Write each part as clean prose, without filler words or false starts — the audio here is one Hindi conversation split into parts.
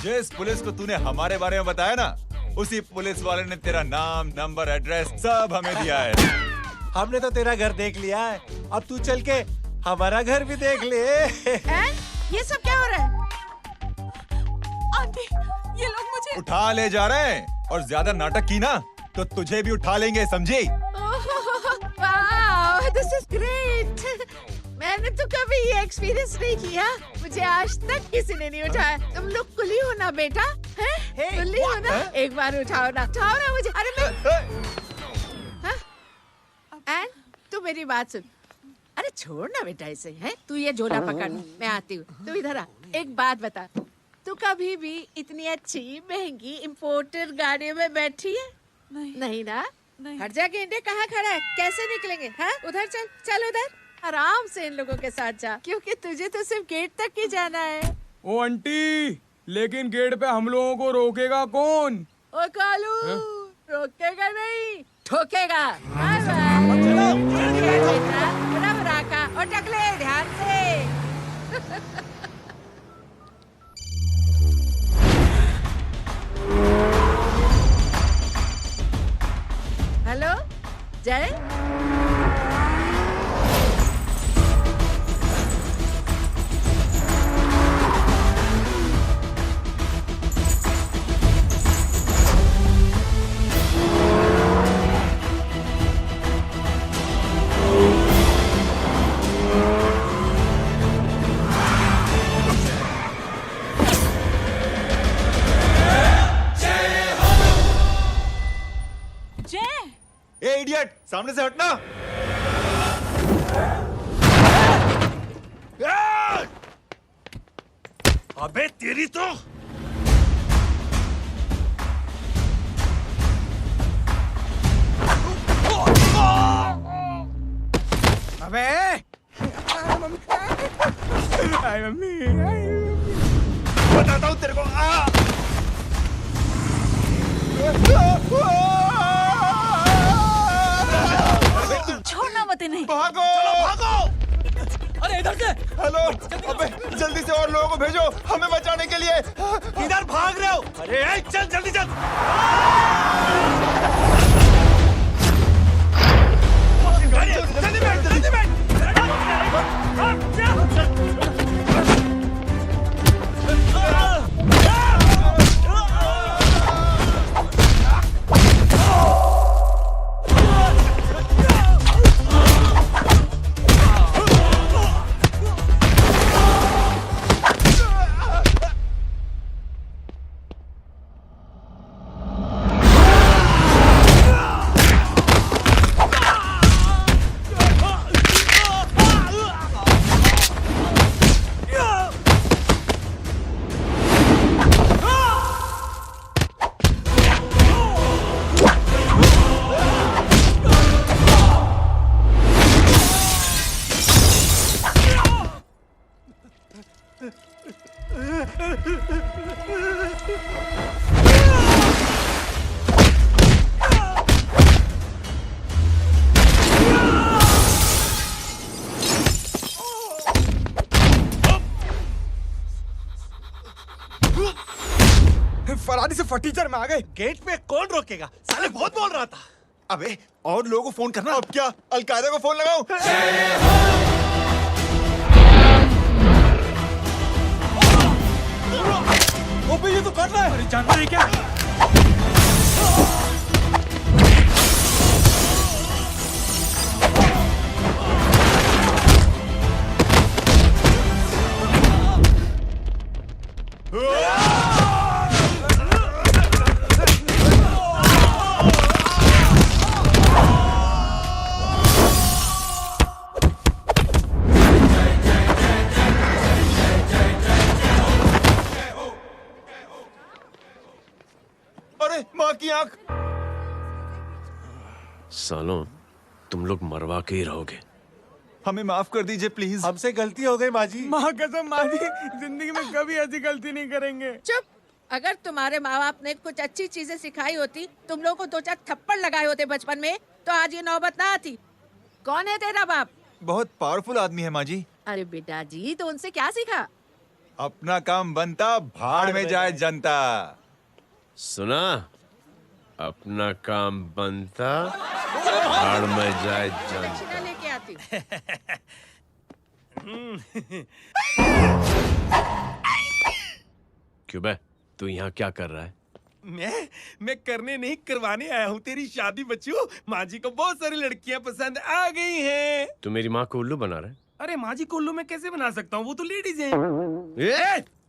जिस पुलिस को तूने हमारे बारे में बताया ना, उसी पुलिस वाले ने तेरा नाम, नंबर, एड्रेस सब हमें दिया है। हमने तो तेरा घर देख लिया है, अब तू चल के हमारा घर भी देख ले। ये सब क्या हो रहा है? आंटी, ये लोग मुझे उठा ले जा रहे हैं, और ज्यादा नाटक की ना तो तुझे भी उठा लेंगे, समझी? वाह, दिस इज ग्रेट। मैंने तो कभी ये एक्सपीरियंस नहीं किया। मुझे आज तक किसी ने नहीं उठाया। तुम लोग कुली हो ना बेटा? हैं? कुली हो ना? एक बार उठाओ ना मुझे। अरे मैं एंड तू मेरी बात सुन। अरे छोड़ ना बेटा इसे, हैं? तू ये झोला पकड़, मैं आती हूँ। तू इधर आ। एक बात बता, तू कभी भी इतनी अच्छी महंगी इम्पोर्टेड गाड़ियों में बैठी है? नहीं ना? हर जगह इंडिया कहाँ खड़ा है? कैसे निकलेंगे? हाँ, उधर चल, चल उधर। आराम से इन लोगों के साथ जा, क्योंकि तुझे तो सिर्फ गेट तक ही जाना है। ओ आंटी, लेकिन गेट पे हम लोगों को रोकेगा कौन? ओ कालू, रोकेगा नहीं, ठोकेगा। Bye bye. बेटा, रब राका और टकले ध्यान से। हेलो जय। ए इडियट, सामने से हटना। अबे तेरी तो अबे हाय मम्मी, बताता हूँ तेरे को। छोड़ना मत इन्हें। भागो, भागो। अरे इधर से। हेलो, अबे जल्दी से और लोगों को भेजो हमें बचाने के लिए। किधर भाग रहे हो? अरे चल जल्दी चल। जल्दी बैठ, जल्दी बैठ। फरारी से फटीचर में आ गए। गेट पे कौन रोकेगा? साले बहुत बोल रहा था। अबे और लोगों को फोन करना। अब क्या अलकायदा को फोन लगाऊं? ये तो कर रहा है। अरे जानता है क्या? अरे माँ की आंख। सालों, तुम लोग मरवा के ही रहोगे। हमें माफ कर दीजिए प्लीज। हमसे गलती हो गई माँ जी। माँ कसम माँ जी, जिंदगी में कभी ऐसी गलती नहीं करेंगे। चुप। अगर तुम्हारे माँ बाप ने कुछ अच्छी चीजें सिखाई होती, तुम लोगों को 2-4 थप्पड़ लगाए होते बचपन में, तो आज ये नौबत ना आती। कौन है तेरा बाप? बहुत पावरफुल आदमी है माँ जी। अरे बेटा जी, तो उनसे क्या सीखा? अपना काम बनता, भाड़ में जाए जनता। सुना? अपना काम बनता, भाड़ में जाए जनता। दक्षिणा लेके आती हूँ। क्यों बे? तू यहाँ क्या कर रहा है? मैं करने नहीं करवाने आया हूँ तेरी शादी बच्चू। माँ जी को बहुत सारी लड़कियाँ पसंद आ गई हैं। तू मेरी माँ को उल्लू बना रहा है? अरे माँ जी को उल्लू मैं कैसे बना सकता हूँ, वो तो लेडीज हैं।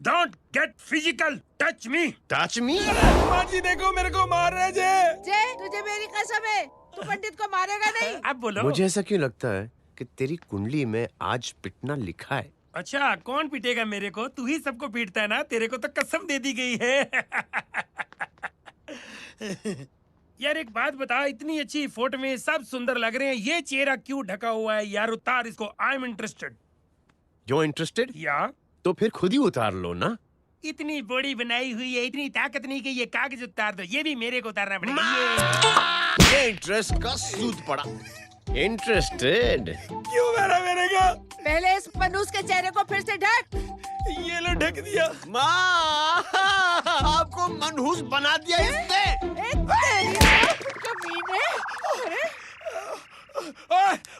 Don't get physical, touch me. Touch me? माँ जी देखो मेरे को मार रहे जय। जय, तुझे मेरी कसम है, तू पंडित को मारेगा नहीं। अब बोलो। मुझे ऐसा क्यों लगता है कि तेरी कुंडली में आज पिटना लिखा है? अच्छा, कौन पीटेगा मेरे को? तू ही सबको पीटता है ना, तेरे को तो कसम दे दी गई है। यार एक बात बता, इतनी अच्छी फोटो में सब सुंदर लग रहे हैं, ये चेहरा क्यों ढका हुआ है? यार उतार इसको, आई एम इंटरेस्टेड। जो इंटरेस्टेड? या तो फिर खुद ही उतार लो ना। इतनी बॉडी बनाई हुई है, इतनी ताकत नहीं कि ये कागज उतार दो, ये भी मेरे को उतारना पड़ेगा। ये इंटरेस्ट का सूद पड़ा। इंटरेस्टेड? क्यों मारा मेरे को? पहले इस मनूस के चेहरे को फिर से ढक। ये लो ढक दिया। माँ, आपको मनहूस बना दिया इसने। कमीने।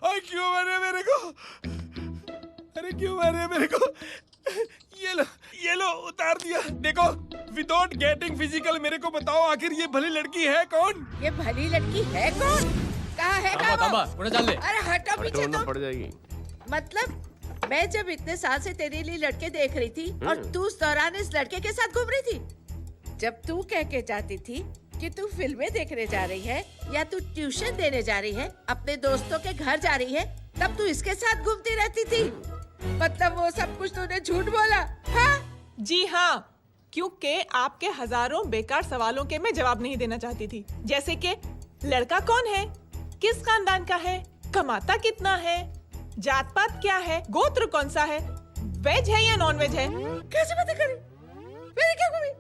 ओए क्यों मारे मेरे को? अरे क्यों मारे मेरे को? ये लो उतार दिया। देखो, विदाउट गेटिंग फिजिकल मेरे को बताओ आखिर ये भली लड़की है कौन? ये भली लड़की है कौन? कहाँ है वो? अरे हटो पीछे तो। पड़ जाएगी। मतलब मैं जब इतने साल से तेरे लिए लड़के देख रही थी और तू उस दौरान इस लड़के के साथ घूम रही थी। जब तू कह के जाती थी कि तू फिल्में देखने जा रही है या तू ट्यूशन देने जा रही है, अपने दोस्तों के घर जा रही है, तब तू इसके साथ घूमती रहती थी। मतलब वो सब कुछ तूने झूठ बोला? हाँ? जी हाँ, क्योंकि आपके हजारों बेकार सवालों के मैं जवाब नहीं देना चाहती थी। जैसे कि लड़का कौन है, किस खानदान का है, कमाता कितना है, जात पात क्या है, गोत्र कौन सा है, वेज है या नॉन वेज है। कैसे बातें करी? मैंने क्या करी?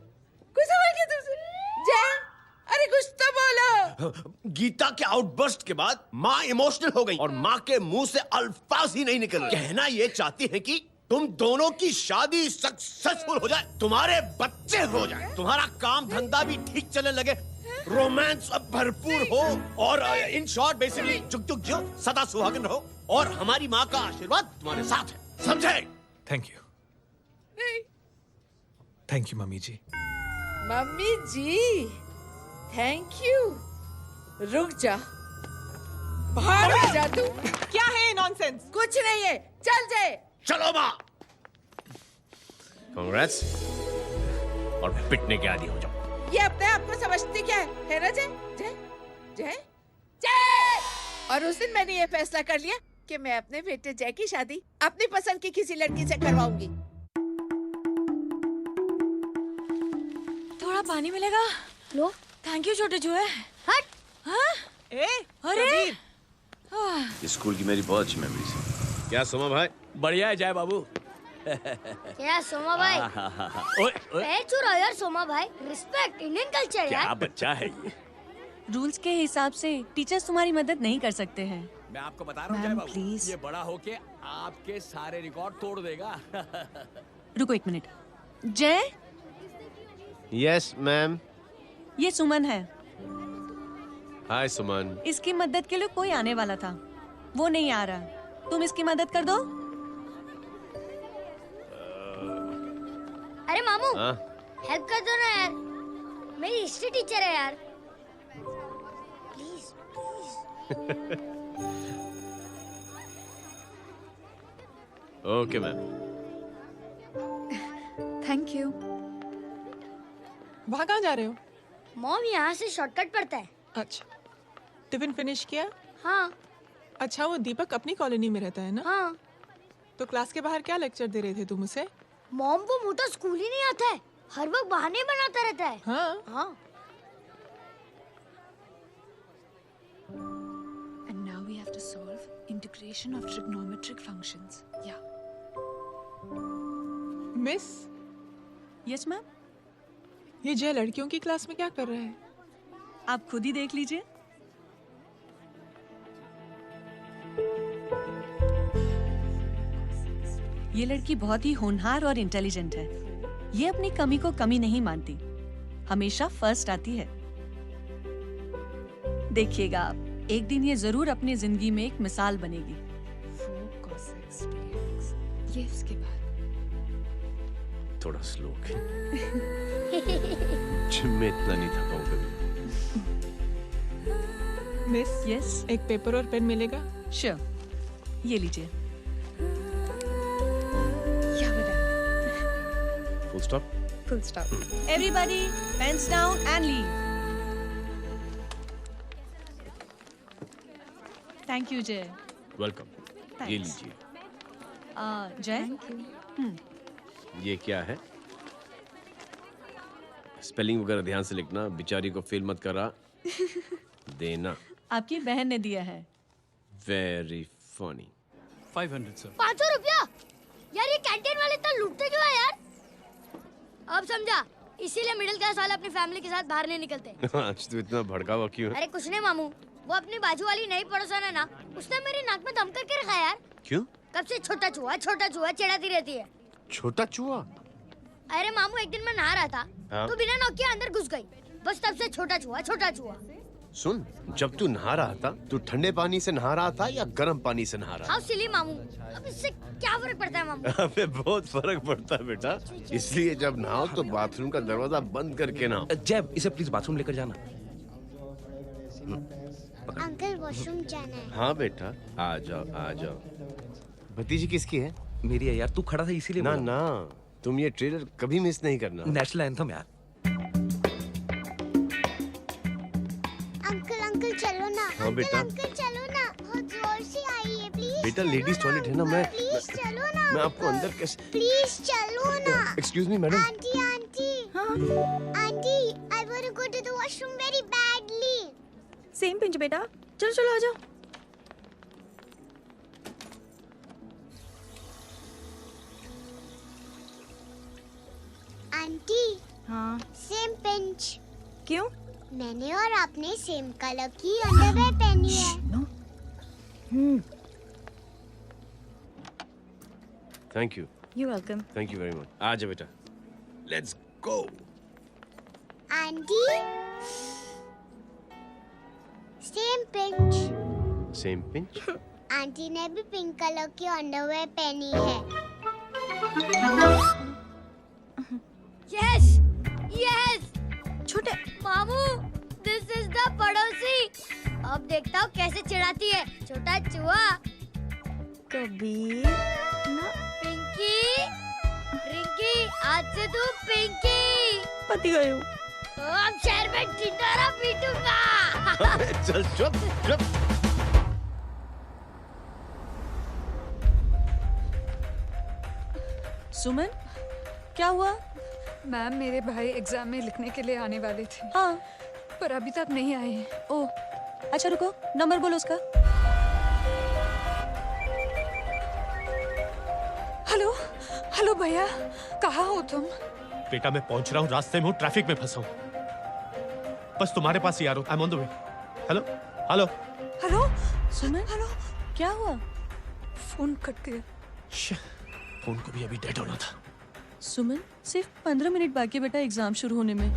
कोई सवाल किया तुमसे? जय, अरे कुछ तो बोलो। गीता के आउटबर्स्ट के बाद माँ इमोशनल हो गई और माँ के मुंह से अल्फाज ही नहीं निकल रहे। कहना ये चाहती है कि तुम दोनों की शादी सक्सेसफुल हो जाए, तुम्हारे बच्चे हो जाए, तुम्हारा काम धंधा भी ठीक चलने लगे, रोमांस अब भरपूर हो और इन शॉर्ट बेसिकली जुग जुग जियो, सदा सुहागन रहो और हमारी माँ का आशीर्वाद तुम्हारे साथ है। समझे? Thank you. Thank you mummy ji. Mummy ji, thank you. रुक जा, बाहर आ जा तू। क्या है नॉनसेंस? कुछ नहीं है, चल जाए। चलो माँ। कांग्रेस और पिटने के आदी हो जाओ। ये अपने आप को समझती क्या है ना जय? जय जय जय। और उस दिन मैंने ये फैसला कर लिया कि मैं अपने बेटे जय की शादी अपनी पसंद की किसी लड़की से करवाऊंगी। थोड़ा पानी मिलेगा? लो। थैंक यू छोटे जुए। हट। हाँ? अरे स्कूल की मेरी बहुत अच्छी मेमोरीज है। क्या सोमा भाई? बढ़िया है जय बाबू। क्या सोमा भाई? पैर छू यार सोमा भाई, रिस्पेक्ट इंडियन कल्चर यार। क्या बच्चा है ये? रूल्स के हिसाब से टीचर्स तुम्हारी मदद नहीं कर सकते हैं। मैं आपको बता रहा हूँ जय बाबू, ये बड़ा होके आपके सारे रिकॉर्ड तोड़ देगा। रुको एक मिनट। जय। Yes ma'am. ये सुमन है। हाय सुमन। इसकी मदद के लिए कोई आने वाला था, वो नहीं आ रहा। तुम इसकी मदद कर दो। अरे मामू, हेल्प कर दो ना यार, मेरी हिस्ट्री टीचर है यार। Please okay ma'am. Thank you. वहाँ कहाँ जा रहे हो? मॉम यहाँ से शॉर्टकट पड़ता है। अच्छा, टिफिन फिनिश किया? हाँ। अच्छा, वो दीपक अपनी कॉलोनी में रहता है ना? हाँ। तो क्लास के बाहर क्या लेक्चर दे रहे थे तुम उसे? मॉम को मुंह तो स्कूल ही नहीं आता है, हर वक्त बहाने बनाता रहता है। हाँ। हाँ। And now we have to solve integration of trigonometric functions. Yeah. Miss. Yes ma'am. ये जय लड़कियों की क्लास में क्या कर रहा है? आप खुद ही देख लीजिए। ये लड़की बहुत ही होनहार और इंटेलिजेंट है। ये अपनी कमी को कमी नहीं मानती, हमेशा फर्स्ट आती है। देखिएगा आप, एक दिन ये जरूर अपनी जिंदगी में एक मिसाल बनेगी। ये उसके बाद थोड़ा स्लो जिम में इतना नहीं थका हूं कभी। मिस, यस, एक पेपर और पेन मिलेगा? श्योर, ये लीजिए। Full stop. Full stop. Everybody pens down and leave. Thank you Jay. Welcome. ये लीजिए। जय, ये क्या है? स्पेलिंग वगैरह ध्यान से लिखना, बिचारी को फेल मत करा देना। आपकी बहन ने दिया है। Very funny. 500 सर। 500 रुपया? यार ये कैंटीन वाले इतना लूटते क्यों है यार? अब समझा, इसीलिए मिडिल क्लास वाले अपनी फैमिली के साथ बाहर नहीं निकलते। आज तो इतना भड़का हुआ क्यों है? अरे कुछ नहीं मामू, वो अपनी बाजू वाली नई पड़ोसन है ना, उसने मेरी नाक में दम करके रखा यार। क्यों? कब से छोटा चूहा चिढ़ाती रहती है। छोटा चूहा? अरे मामू, एक दिन मैं नहा रहा था, हाँ? तो बिना नौके अंदर घुस गई, बस तब से छोटा चूहा। सुन, जब तू नहा रहा था, तू ठंडे पानी से नहा रहा था या गर्म पानी से नहा रहा हाउ सिली मामू, अब इससे क्या फर्क पड़ता है मामू? अबे बहुत फर्क पड़ता है बेटा, इसलिए जब नहाओ तो बाथरूम का दरवाजा बंद करके नहाओ। जैब, इसे प्लीज बाथरूम लेकर जाना। अंकल वॉशरूम जाना है। हाँ बेटा, आ जाओ। भतीजी किसकी है? मेरी है यार, तू खड़ा था इसीलिए ना बोला। ना, तुम ये ट्रेलर कभी मिस नहीं करना। नेशनल एंथम यार। अंकल चलो ना। हाँ बेटा। अंकल चलो ना, बहुत जोर से आई है, प्लीज। बेटा लेडीज टॉयलेट है ना, प्लीज चलो ना। मैं आपको अंदर कैसे? प्लीज चलो ना। Excuse me madam. Aunty I want to go to the washroom very badly. Same pinch बेटा, चलो आ जाओ। आंटी, हाँ, सेम पिंच। क्यों? मैंने और आपने सेम कलर की अंडरवेयर पहनी है। Thank you. You welcome. Thank you very much. आ जा बेटा, let's go. Aunty, same pinch. Same pinch? Aunty ने भी पिंक कलर की अंडरवेयर पहनी है। यस छोटे मामू, दिस इज द पड़ोसी। अब देखता हूँ कैसे चिढ़ाती है छोटा चूहा। कबीर ना। रिंकी, आज से तू पिंकी। पति गए हो। तो अब शहर में टिंडोरा पीटूंगा। चल चुप। सुमन, क्या हुआ? मैम, मेरे भाई एग्जाम में लिखने के लिए आने वाले थे। हाँ, पर अभी तक नहीं आए हैं। ओह, अच्छा रुको, नंबर बोलो उसका। हेलो भैया, कहाँ हो तुम? बेटा मैं पहुंच रहा हूँ, रास्ते में हूँ, ट्रैफिक में फंसा हूँ, बस तुम्हारे पास ही आ रहा हूँ। I am on the way. Hello Suman, hello, क्या हुआ? फोन कट गया। फोन को भी अभी डेड होना था। सुमन, सिर्फ 15 मिनट बाकी बेटा एग्जाम शुरू होने में।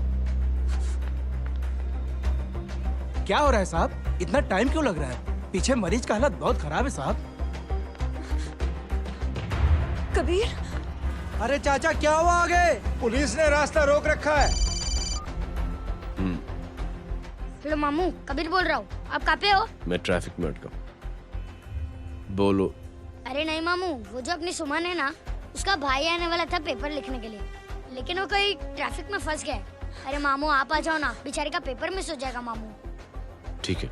क्या हो रहा है साहब? इतना टाइम क्यों लग रहा है? पीछे मरीज का हालत बहुत खराब है साहब। कबीर, अरे चाचा क्या हुआ आगे? पुलिस ने रास्ता रोक रखा है। हेलो मामू, कबीर बोल रहा हूँ। आप कहाँ पे हो? मैं ट्रैफिक में अटका। बोलो। अरे नहीं मामू, वो जो अपनी सुमन है ना, उसका भाई आने वाला था पेपर लिखने के लिए, लेकिन वो कहीं ट्रैफिक में फंस गया। अरे मामू आप आ जाओ ना, बेचारे का पेपर मिस हो जाएगा मामू। ठीक है,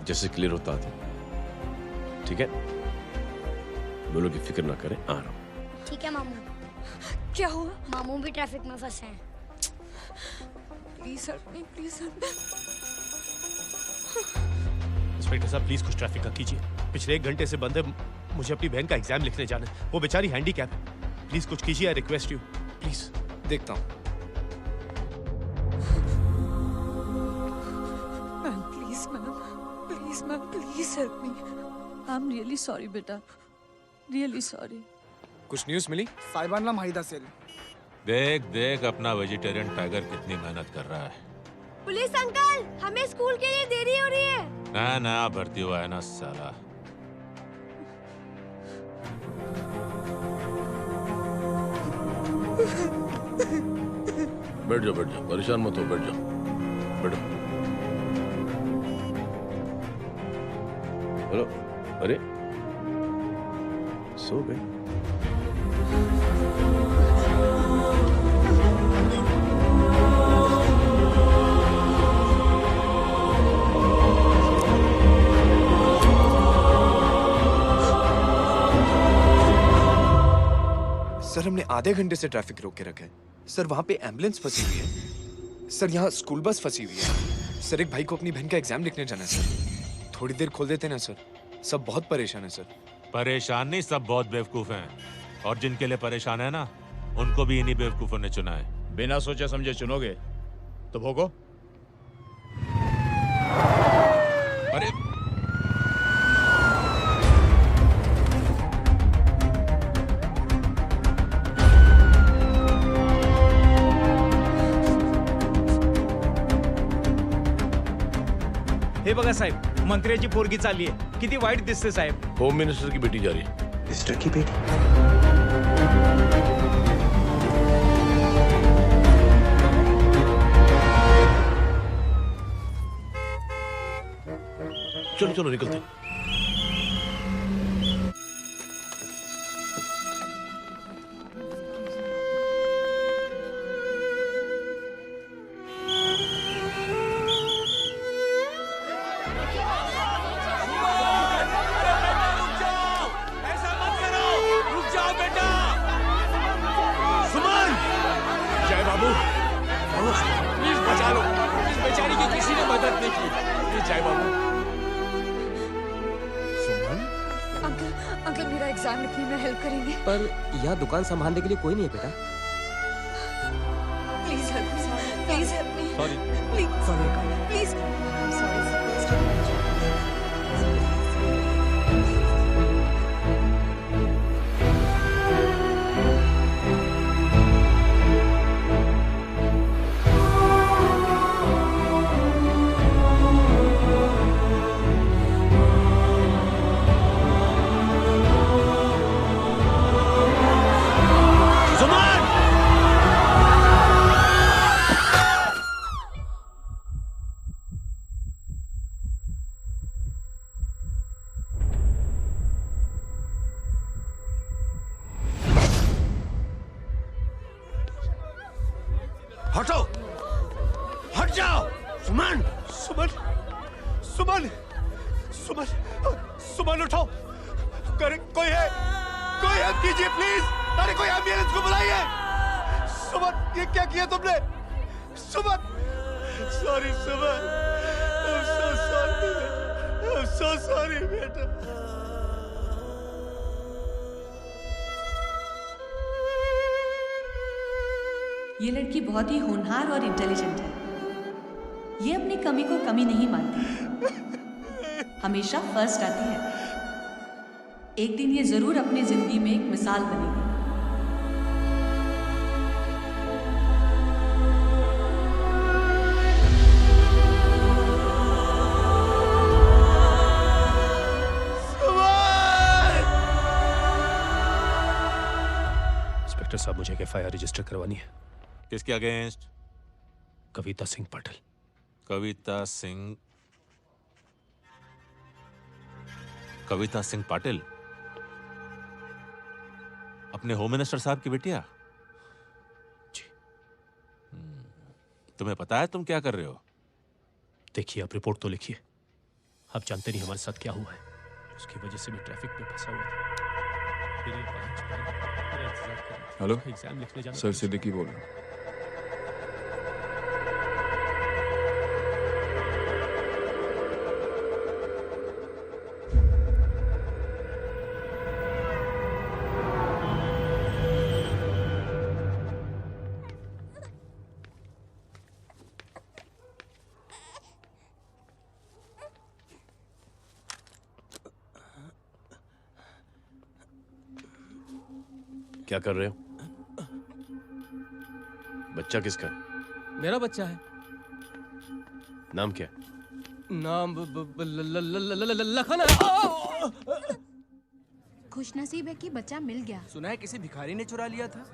जैसे क्लियर होता था। ठीक है, बोलो कि फिक्र ना करें, आ रहा हूँ। ठीक है मामू। क्या हुआ? मामू भी ट्रैफिक में फंसे हैं। Please help me, please help. Inspector साहब प्लीज कुछ ट्रैफिक का कीजिए। पिछले 1 घंटे से बंद है, मुझे अपनी बहन का एग्जाम लिखने जाना है। वो बेचारी हैंडीकैप है। प्लीज कुछ कीजिए, आई रिक्वेस्ट यू प्लीज। देखता हूँ। Ma'am please help me. I am really sorry बेटा, रियली सॉरी। कुछ न्यूज़ मिली? साहिबानला माहिदा सेल। देख देख अपना वेजिटेरियन टाइगर कितनी मेहनत कर रहा है। पुलिस अंकल, हमें स्कूल के लिए देरी हो रही है। नया नया भर्ती हुआ है ना साला। बैठ जाओ, परेशान मत हो, बैठ जाओ, बैठो। हेलो, अरे सो गए? सर हमने आधे घंटे से ट्रैफिक रोक के रखा है। सर वहाँ पे एम्बुलेंस फंसी हुई है। सर यहाँ स्कूल बस फंसी हुई है। सर एक भाई को अपनी बहन का एग्जाम लिखने जाना है सर। थोड़ी देर खोल देते ना सर। सब बहुत परेशान है सर। परेशान नहीं, सब बहुत बेवकूफ हैं। और जिनके लिए परेशान है ना, उनको भी इन्हीं बेवकूफों ने चुना है। बिना सोचे समझे चुनोगे तो भोगो। अरे हे बघा साहेब, मंत्र्याची पोरगी चालली आहे. किती वाईट दिसते साहेब. होम मिनिस्टर की बेटी जा रही है। मिनिस्टर की बेटी? चलो चलो निकलते हैं। अंकल मेरा एग्जाम लिखने में हेल्प करेंगे? पर यहाँ दुकान संभालने के लिए कोई नहीं है बेटा। Please help me, please help me, sorry please please. हटो, हट जाओ। सुमन, सुमन, सुमन, सुमन, सुमन उठो। करे कोई है? कोई हेल्प कीजिए प्लीज। अरे कोई एम्बुलेंस को बुलाइए। सुमन, ये क्या किया तुमने? Suman, sorry Suman, I'm so sorry, I'm so sorry बेटा। ये लड़की बहुत ही होनहार और इंटेलिजेंट है। ये अपनी कमी को कमी नहीं मानती, हमेशा फर्स्ट आती है। एक दिन ये जरूर अपनी जिंदगी में एक मिसाल बनेगी। इंस्पेक्टर साहब, मुझे एफआईआर रजिस्टर करवानी है। किसके अगेंस्ट? कविता सिंह पाटिल। कविता सिंह? कविता सिंह पाटिल अपने होम मिनिस्टर साहब की बेटिया? जी। तुम्हें पता है तुम क्या कर रहे हो? देखिए, आप रिपोर्ट तो लिखिए। आप जानते नहीं हमारे साथ क्या हुआ है। उसकी वजह से मैं ट्रैफिक में फंसा हुआ था। फिर ये 5 मेरा इंतजार कर रहा था। हेलो एग्जाम लिखने जाना। सर, सिद्दीकी बोल रहा हूँ। क्या कर रहे हो? बच्चा किसका है? मेरा बच्चा है। नाम क्या है? नाम लखन है। खुशनसीब है कि बच्चा मिल गया। सुना है किसी भिखारी ने चुरा लिया था।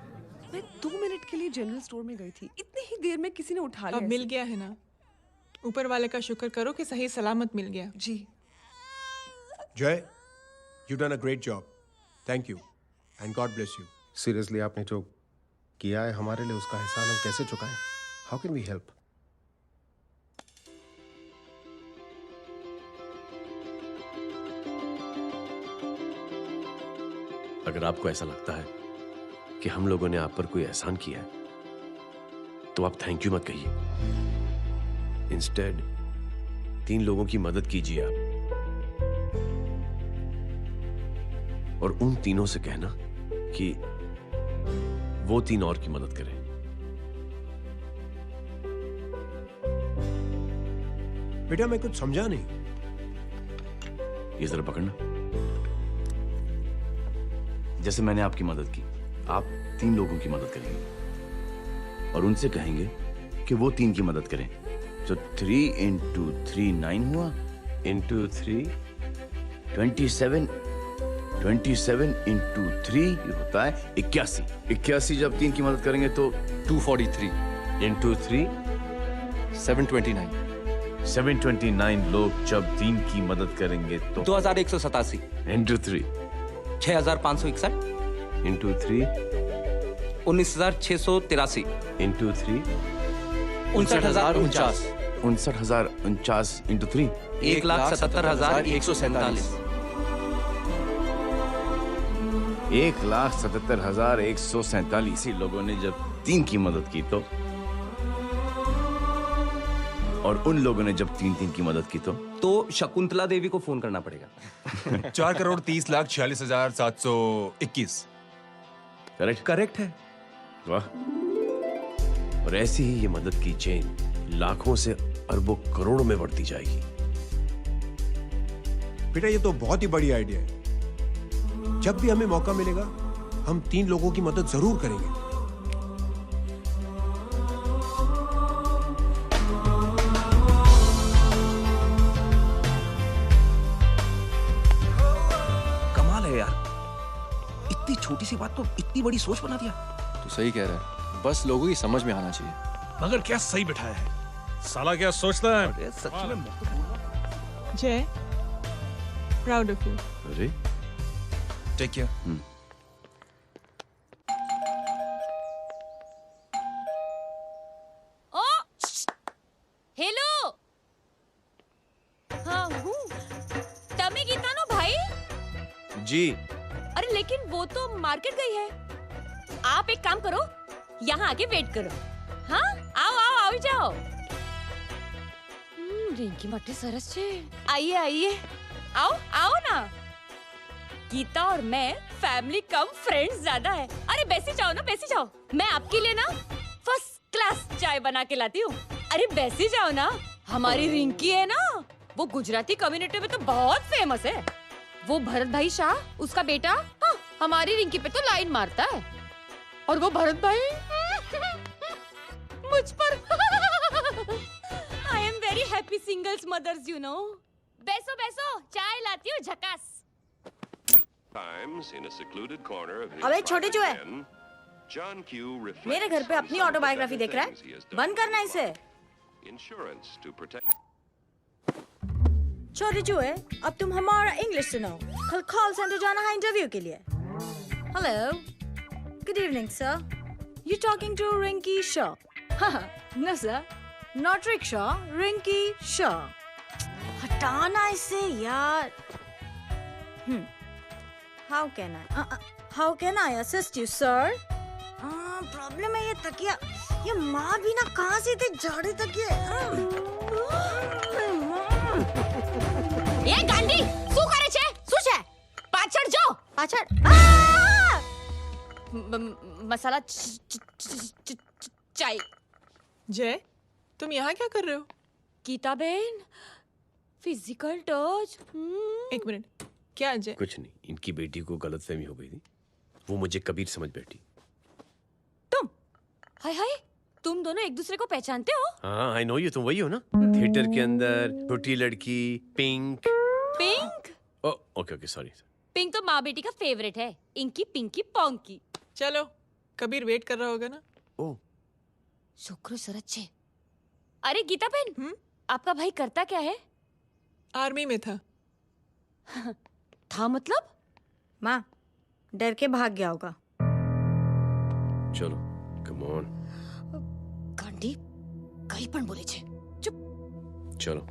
मैं 2 मिनट के लिए जनरल स्टोर में गई थी, इतनी ही देर में किसी ने उठा लिया। अब मिल गया है ना, ऊपर वाले का शुक्र करो कि सही सलामत मिल गया। जी। जय, you done a great job. Thank you and God bless you. Seriously आपने जो किया है हमारे लिए, उसका एहसान हम कैसे चुकाएं? How can we help? अगर आपको ऐसा लगता है कि हम लोगों ने आप पर कोई एहसान किया है, तो आप थैंक यू मत कहिए। इंस्टेड 3 लोगों की मदद कीजिए आप, और उन तीनों से कहना कि वो 3 और की मदद करें। बेटा मैं कुछ समझा नहीं। ये जरा पकड़ना। जैसे मैंने आपकी मदद की, आप 3 लोगों की मदद करेंगे और उनसे कहेंगे कि वो 3 की मदद करें। तो 3 into 3 9 हुआ, into 3 27, 27 into 3 ये होता है 81। 81 जब 3 की मदद करेंगे तो 243 into 3 729 729 लोग जब 3 की मदद करेंगे तो 2187 into 3 6561 into 3 19683 into 3 59049 59049 into 3 1,77,147 1,77,147 इसी लोगों ने जब 3 की मदद की तो, और उन लोगों ने जब 3 की मदद की तो शकुंतला देवी को फोन करना पड़ेगा। 4,30,46,721 करेक्ट? करेक्ट है। वाह। और ऐसी ही ये मदद की चेन लाखों से अरबों करोड़ों में बढ़ती जाएगी। बेटा ये तो बहुत ही बड़ी आइडिया है। जब भी हमें मौका मिलेगा हम 3 लोगों की मदद जरूर करेंगे। कमाल है यार, इतनी छोटी सी बात तो इतनी बड़ी सोच बना दिया। तू सही कह रहा है, बस लोगों की समझ में आना चाहिए। मगर क्या सही बिठाया है, साला क्या सोचता है। सच में जय, प्राउड ऑफ यू। अरे टेक केयर। ओ हेलो, हाँ हूँ। तमे गीतानो भाई। जी। अरे लेकिन वो तो मार्केट गई है। आप एक काम करो, यहाँ आके वेट करो। हाँ आओ आओ आओ जाओ। रिंकी मट्टी सरस छे। आइए आइए, आओ आओ ना। गीता और मैं फैमिली कम फ्रेंड्स ज्यादा है। अरे बैसी जाओ ना, बैसी जाओ। मैं आपके लिए ना फर्स्ट क्लास चाय बना के लाती हूँ। अरे बैसी जाओ ना। हमारी रिंकी है ना, वो गुजराती कम्युनिटी में तो बहुत फेमस है। वो भरत भाई शाह, उसका बेटा, हाँ, हमारी रिंकी पे तो लाइन मारता है। और वो भरत भाई मुझ पर। I am very happy singles mothers you know. बैसो बैसो, चाय लाती हूँ झकास। अबे छोटे चूहे, मेरे घर पे अपनी ऑटोबायोग्राफी देख रहा है? बंद करना इसे। छोटे चूहे, अब तुम हमारा इंग्लिश सुनो। कल कॉल सेंटर जाना है इंटरव्यू के लिए। Hello, good evening sir. You talking to Rinki Shaw? No sir, not rickshaw, Rinki Shaw. हटाना इसे यार। How can I assist you, sir? Problem है ये तकिया, ये माँ भी ना कहाँ से इतने झाड़े तकिए। ये गांडी, શું કરે છે? શું છે? પાછળ જો, પાછળ। मसाला चाय। जय, तुम यहाँ क्या कर रहे हो? गीता बहन, फिजिकल टच। एक मिनट, क्या जय? कुछ नहीं, इनकी बेटी को गलतफहमी हो गई थी वो मुझे कबीर समझ बैठी। हाय हाय, तुम दोनों एक दूसरे को पहचानते हो? हाँ, आई नो यू, तुम वही हो ना? थिएटर के अंदर छोटी लड़की pink. Pink? Okay okay, sorry. Pink तो माँ बेटी का फेवरेट है, इंकी पिंकी पोंकी। चलो, कबीर वेट कर रहा होगा ना? ओ, शुक्र सरच्चे। अरे गीता बहन, आपका भाई करता क्या है? आर्मी में था। था मतलब? माँ, डर के भाग गया होगा। चलो, कम ऑन। गांडी, कहीं पण बोले छे। चुप। चलो।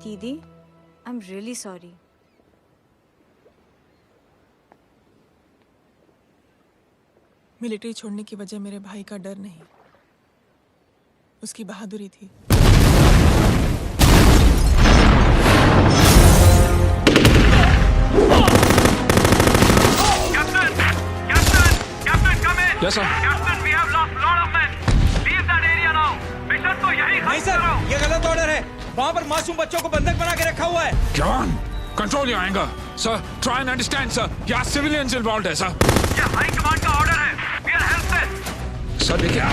दीदी, I am really sorry. Military छोड़ने की वजह मेरे भाई का डर नहीं, उसकी बहादुरी थी। Yes, sir. Captain, we have lost lot of men. Leave that area now. Mission तो यही नहीं सर, ये गलत ऑर्डर है। वहाँ पर मासूम बच्चों को बंधक बना के रखा हुआ है। John, control your anger. Sir, try and understand, sir. यहाँ civilians involved है, sir. ये हाई कमांड का ऑर्डर है. We are helpless. Sir, देखिए.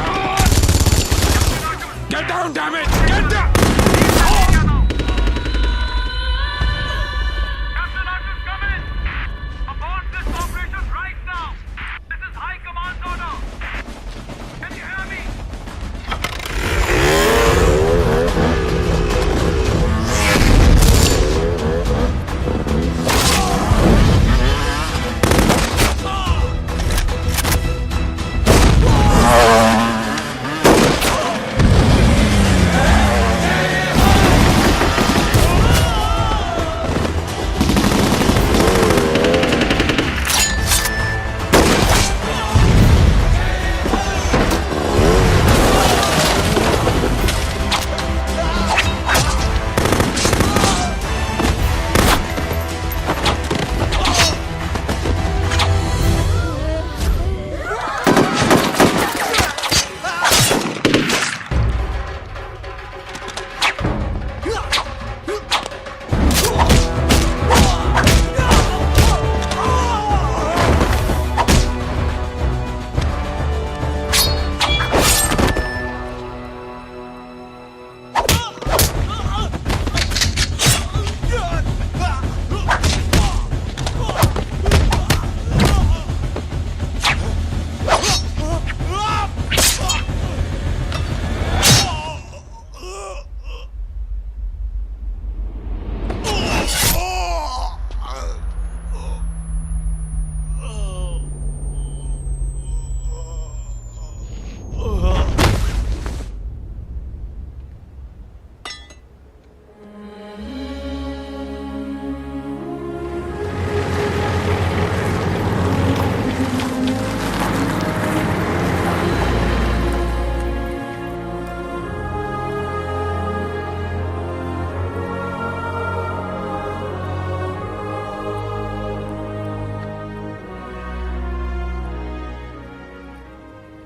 Get down, damn it! Get down!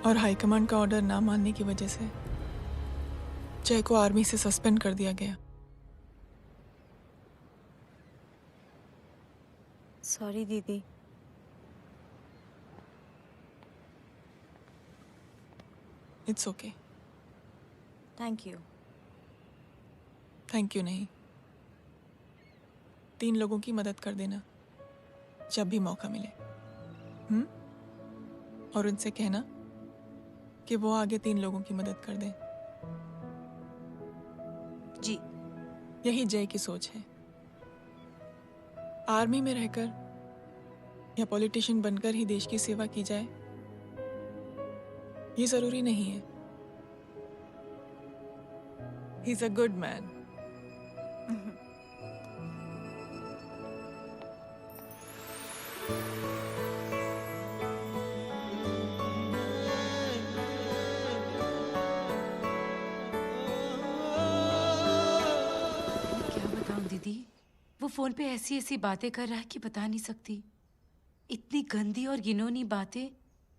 और हाईकमांड का ऑर्डर ना मानने की वजह से जय को आर्मी से सस्पेंड कर दिया गया। सॉरी दीदी। It's okay. Thank you. Thank you नहीं, 3 लोगों की मदद कर देना जब भी मौका मिले। और उनसे कहना कि वो आगे 3 लोगों की मदद कर दें। जी। यही जय की सोच है। आर्मी में रहकर या पॉलिटिशियन बनकर ही देश की सेवा की जाए, ये जरूरी नहीं है। He is a good man. दीदी, वो फोन पे ऐसी ऐसी बातें कर रहा है कि बता नहीं सकती। इतनी गंदी और घिनौनी बातें।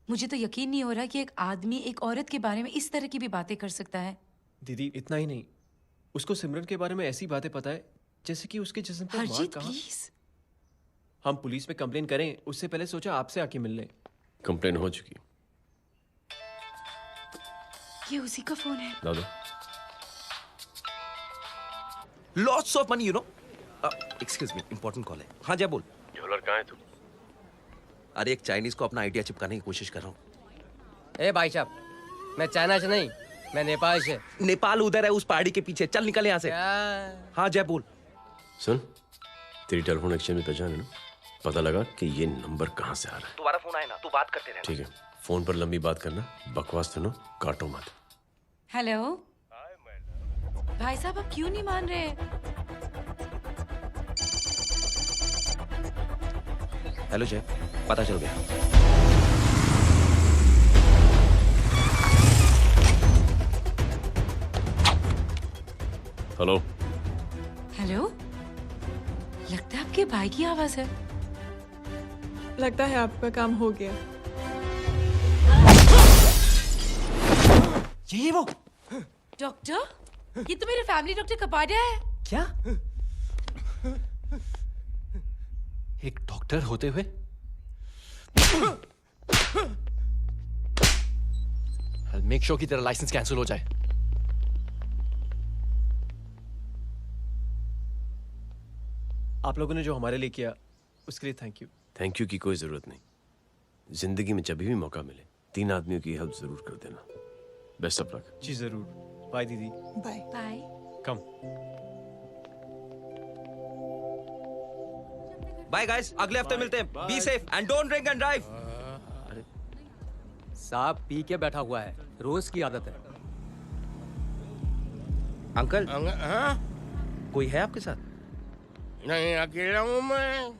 मुझे तो यकीन नहीं हो रहा कि एक आदमी एक औरत के बारे में इस तरह की भी बातें कर सकता है। दीदी, इतना ही नहीं, उसको सिमरन के बारे में ऐसी बातें पता है जैसे कि उसके जिस्म पे मार हरजीत कहाँ? प्लीज। हम पुलिस में कंप्लेन करें उससे पहले सोचा आपसे आके मिल लें। कंप्लेन हो चुकी। ये उसी का फोन है। दादा lots of money you know. Excuse me, important call है। हाँ जय बोल। ज्वेलर कहाँ है तू? अरे एक चाइनीज को अपना आइडिया चिपकाने की कोशिश कर रहा हूँ। ए भाई साहब, मैं चाइना से नहीं, मैं नेपाल से। नेपाल उधर है उस पहाड़ी के पीछे, चल निकल यहाँ से। हाँ जय बोल। सुन, तेरी टेलीफोन एक्सचेंज में पहचान है ना? पता लगा कि ये नंबर कहाँ से आ रहा है। दोबारा फोन आए ना तू बात करते रहे। ठीक है, फोन पर लंबी बात करना, बकवास सुनो, काटो मत। हेलो भाई साहब, आप क्यों नहीं मान रहे? हेलो जय, पता चल गया। हेलो हेलो, लगता है आपके भाई की आवाज है। लगता है आपका काम हो गया। यही वो डॉक्टर, ये तो मेरे फैमिली डॉक्टर कपाडिया है। क्या? एक डॉक्टर होते हुए? मेक श्योर कि तेरा लाइसेंस कैंसिल हो जाए। आप लोगों ने जो हमारे लिए किया उसके लिए थैंक यू। थैंक यू की कोई जरूरत नहीं। जिंदगी में जब भी मौका मिले 3 आदमियों की हेल्प जरूर कर देना। Best of luck. जी जरूर। बाय दीदी। Bye bye. कम। बाय गाइस, अगले हफ्ते मिलते हैं। Be safe and don't drink and drive. साहब पी के बैठा हुआ है, रोज की आदत है। अंकल हाँ? कोई है आपके साथ? नहीं, अकेला हूँ मैं।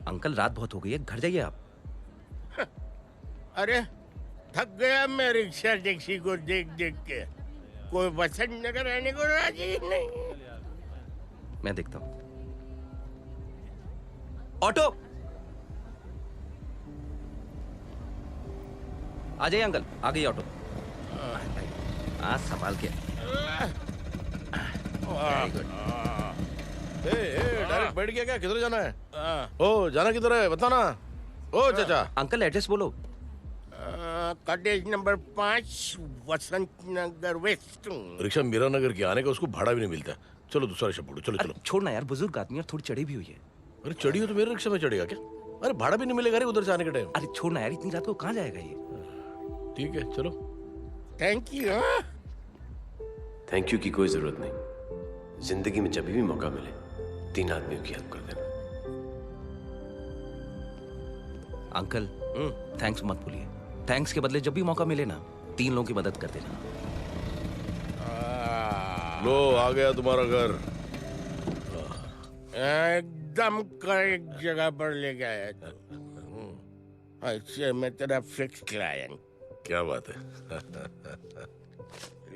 अंकल रात बहुत हो गई है, घर जाइए आप। अरे थक गया मैं रिक्शा टैक्सी को देख देख के। कोई पसंद नगर आने को राजी नहीं। मैं देखता हूँ। ऑटो आ जाइए अंकल, आ गई ऑटो। हाँ संभाल के। डायरेक्ट बैठ गया क्या? किधर जाना है? ओ जाना किधर है बताना। ओ चाचा। अंकल एड्रेस बोलो। कॉटेज नंबर 5 वसंत नगर वेस्ट। रिक्शा मीरा नगर के आने का उसको भाड़ा भी नहीं मिलता। चलो दूसरा रिक्शा पकड़ो। चलो चलो। छोड़ना यार, बुजुर्ग आदमी और थोड़ी चढ़ी भी हुई है। अरे चढ़ी हो तो मेरे रिक्शा में चढ़ेगा क्या? अरे भाड़ा भी नहीं मिलेगा रे उधर जाने के टाइम। अरे छोड़ना यार, इतनी रात को कहाँ जाएगा ये? ठीक है चलो। Thank you. थैंक यू की कोई जरूरत नहीं। जिंदगी में जब भी मौका मिले 3 आदमियों की हेल्प कर देना। अंकल थैंक्स मत भूलिए। थैंक्स के बदले जब भी मौका मिले ना 3 लोगों की मदद कर देना। लो आ गया तुम्हारा घर। एकदम करेक्ट जगह पर ले गया है। अच्छा मैं तेरा फिक्स क्लाइंट। क्या बात है।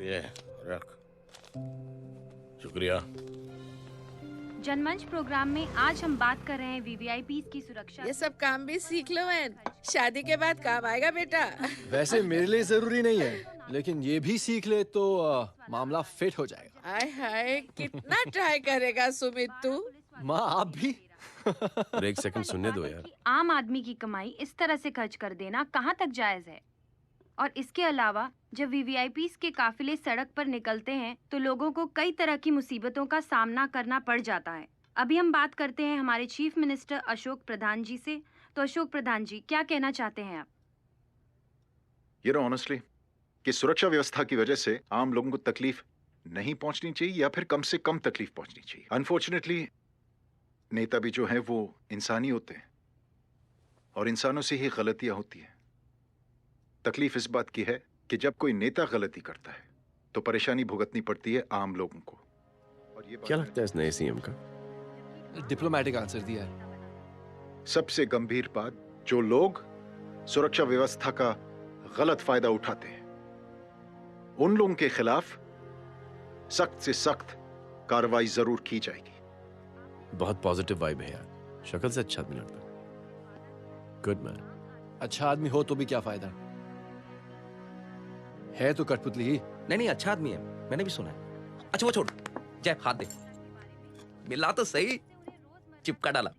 ये रख। शुक्रिया। जनमंच प्रोग्राम में आज हम बात कर रहे हैं वीवीआईपी की सुरक्षा। ये सब काम भी सीख लो मैन, शादी के बाद काम आएगा बेटा। वैसे मेरे लिए जरूरी नहीं है, लेकिन ये भी सीख ले तो मामला फिट हो जाएगा। हाय हाय, कितना ट्राई करेगा सुमित तू? माँ आप भी। अरे एक सेकंड सुनने दो यार। आम आदमी की कमाई इस तरह से खर्च कर देना कहाँ तक जायज है? और इसके अलावा जब वीवीआईपी के काफिले सड़क पर निकलते हैं तो लोगों को कई तरह की मुसीबतों का सामना करना पड़ जाता है। अभी हम बात करते हैं हमारे चीफ मिनिस्टर अशोक प्रधान जी से। तो अशोक प्रधान जी, क्या कहना चाहते हैं आप? ये नो ऑनेस्टली कि सुरक्षा व्यवस्था की वजह से आम लोगों को तकलीफ नहीं पहुंचनी चाहिए या फिर कम से कम तकलीफ पहुंचनी चाहिए। अनफॉर्चुनेटली नेता भी जो है वो इंसानी होते हैं और इंसानों से ही गलतियां होती हैं। तकलीफ इस बात की है कि जब कोई नेता गलती करता है तो परेशानी भुगतनी पड़ती है आम लोगों को। और ये क्या लगता है इस नए सीएम का? डिप्लोमेटिक आंसर दिया है। सबसे गंभीर बात, जो लोग सुरक्षा व्यवस्था का गलत फायदा उठाते हैं उन लोगों के खिलाफ सख्त से सख्त कार्रवाई जरूर की जाएगी। बहुत पॉजिटिव वाइब है यार। शक्ल से अच्छा आदमी लगता है। Good man. अच्छा आदमी हो तो भी क्या फायदा है तो कठपुतली ही। नहीं अच्छा आदमी है, मैंने भी सुना है। अच्छा वो छोड़, जय हाथ दे। मिला तो सही, चिपका डाला।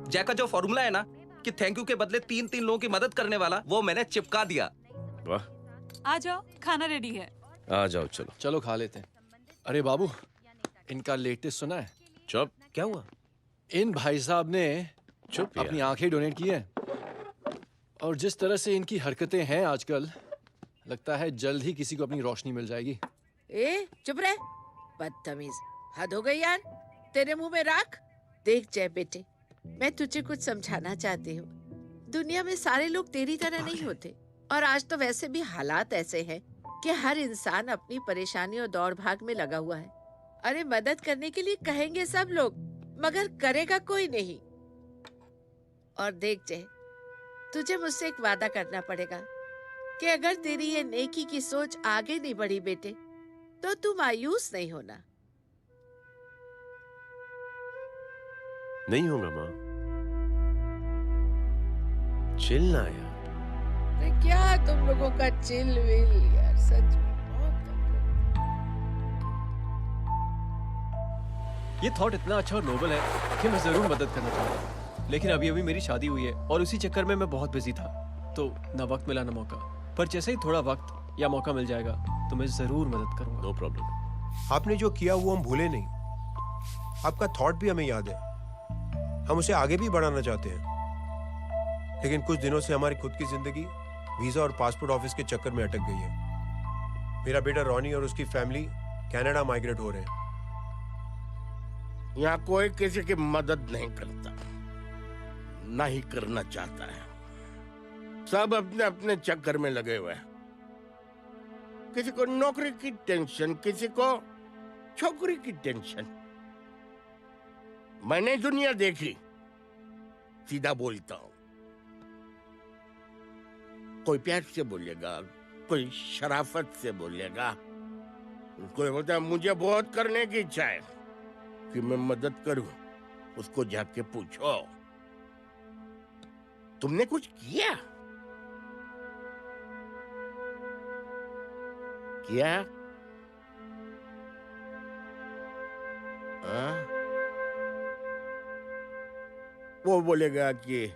जय का जो फॉर्मूला है ना कि थैंक यू के बदले 3 लोगों की मदद करने वाला, वो मैंने चिपका दिया। वाह, आ जाओ, खाना रेडी है। आ जाओ, चलो चलो खा लेते हैं। अरे बाबू, इनका लेटेस्ट सुना है? चुप। क्या हुआ? इन भाई साहब ने चुप अपनी आंखें डोनेट की हैं, और जिस तरह से इनकी हरकतें हैं आजकल, लगता है जल्द ही किसी को अपनी रोशनी मिल जाएगी। ए चुप रह, बदतमीज, हद हो गई यार। तेरे मुंह में राख। देख जय बेटे, मैं तुझे कुछ समझाना चाहती हूँ। दुनिया में सारे लोग तेरी तरह नहीं होते, और आज तो वैसे भी हालात ऐसे हैं कि हर इंसान अपनी परेशानी और दौड़ भाग में लगा हुआ है। अरे मदद करने के लिए कहेंगे सब लोग, मगर करेगा कोई नहीं। और देख जय, तुझे मुझसे एक वादा करना पड़ेगा कि अगर तेरी ये नेकी की सोच आगे नहीं बढ़ी बेटे, तो तू मायूस नहीं होना। नहीं होगा माँ, चिल ना यार। अरे क्या तुम लोगों का चिल विल यार, सच में। ये थॉट इतना अच्छा और नोबल है कि मैं जरूर मदद करना चाहूंगा, लेकिन अभी अभी मेरी शादी हुई है और उसी चक्कर में मैं बहुत बिजी था, तो ना वक्त मिला ना मौका। पर जैसे ही थोड़ा वक्त या मौका मिल जाएगा तो मैं जरूर मदद करूंगा। No problem. आपने जो किया वो हम भूले नहीं, आपका थॉट भी हमें याद है, हम उसे आगे भी बढ़ाना चाहते हैं। लेकिन कुछ दिनों से हमारी खुद की जिंदगी वीजा और पासपोर्ट ऑफिस के चक्कर में अटक गई है। मेरा बेटा रॉनी और उसकी फैमिली कनाडा माइग्रेट हो रहे हैं। यहाँ कोई किसी की मदद नहीं करता, ना ही करना चाहता है। सब अपने अपने चक्कर में लगे हुए हैं। किसी को नौकरी की टेंशन, किसी को छोकरी की टेंशन। मैंने दुनिया देखी, सीधा बोलता हूं। कोई प्यार से बोलेगा, कोई शराफत से बोलेगा, कोई बोलता है मुझे बहुत करने की इच्छा है कि मैं मदद करूं। उसको जाके पूछो, तुमने कुछ किया? क्या? वो बोलेगा कि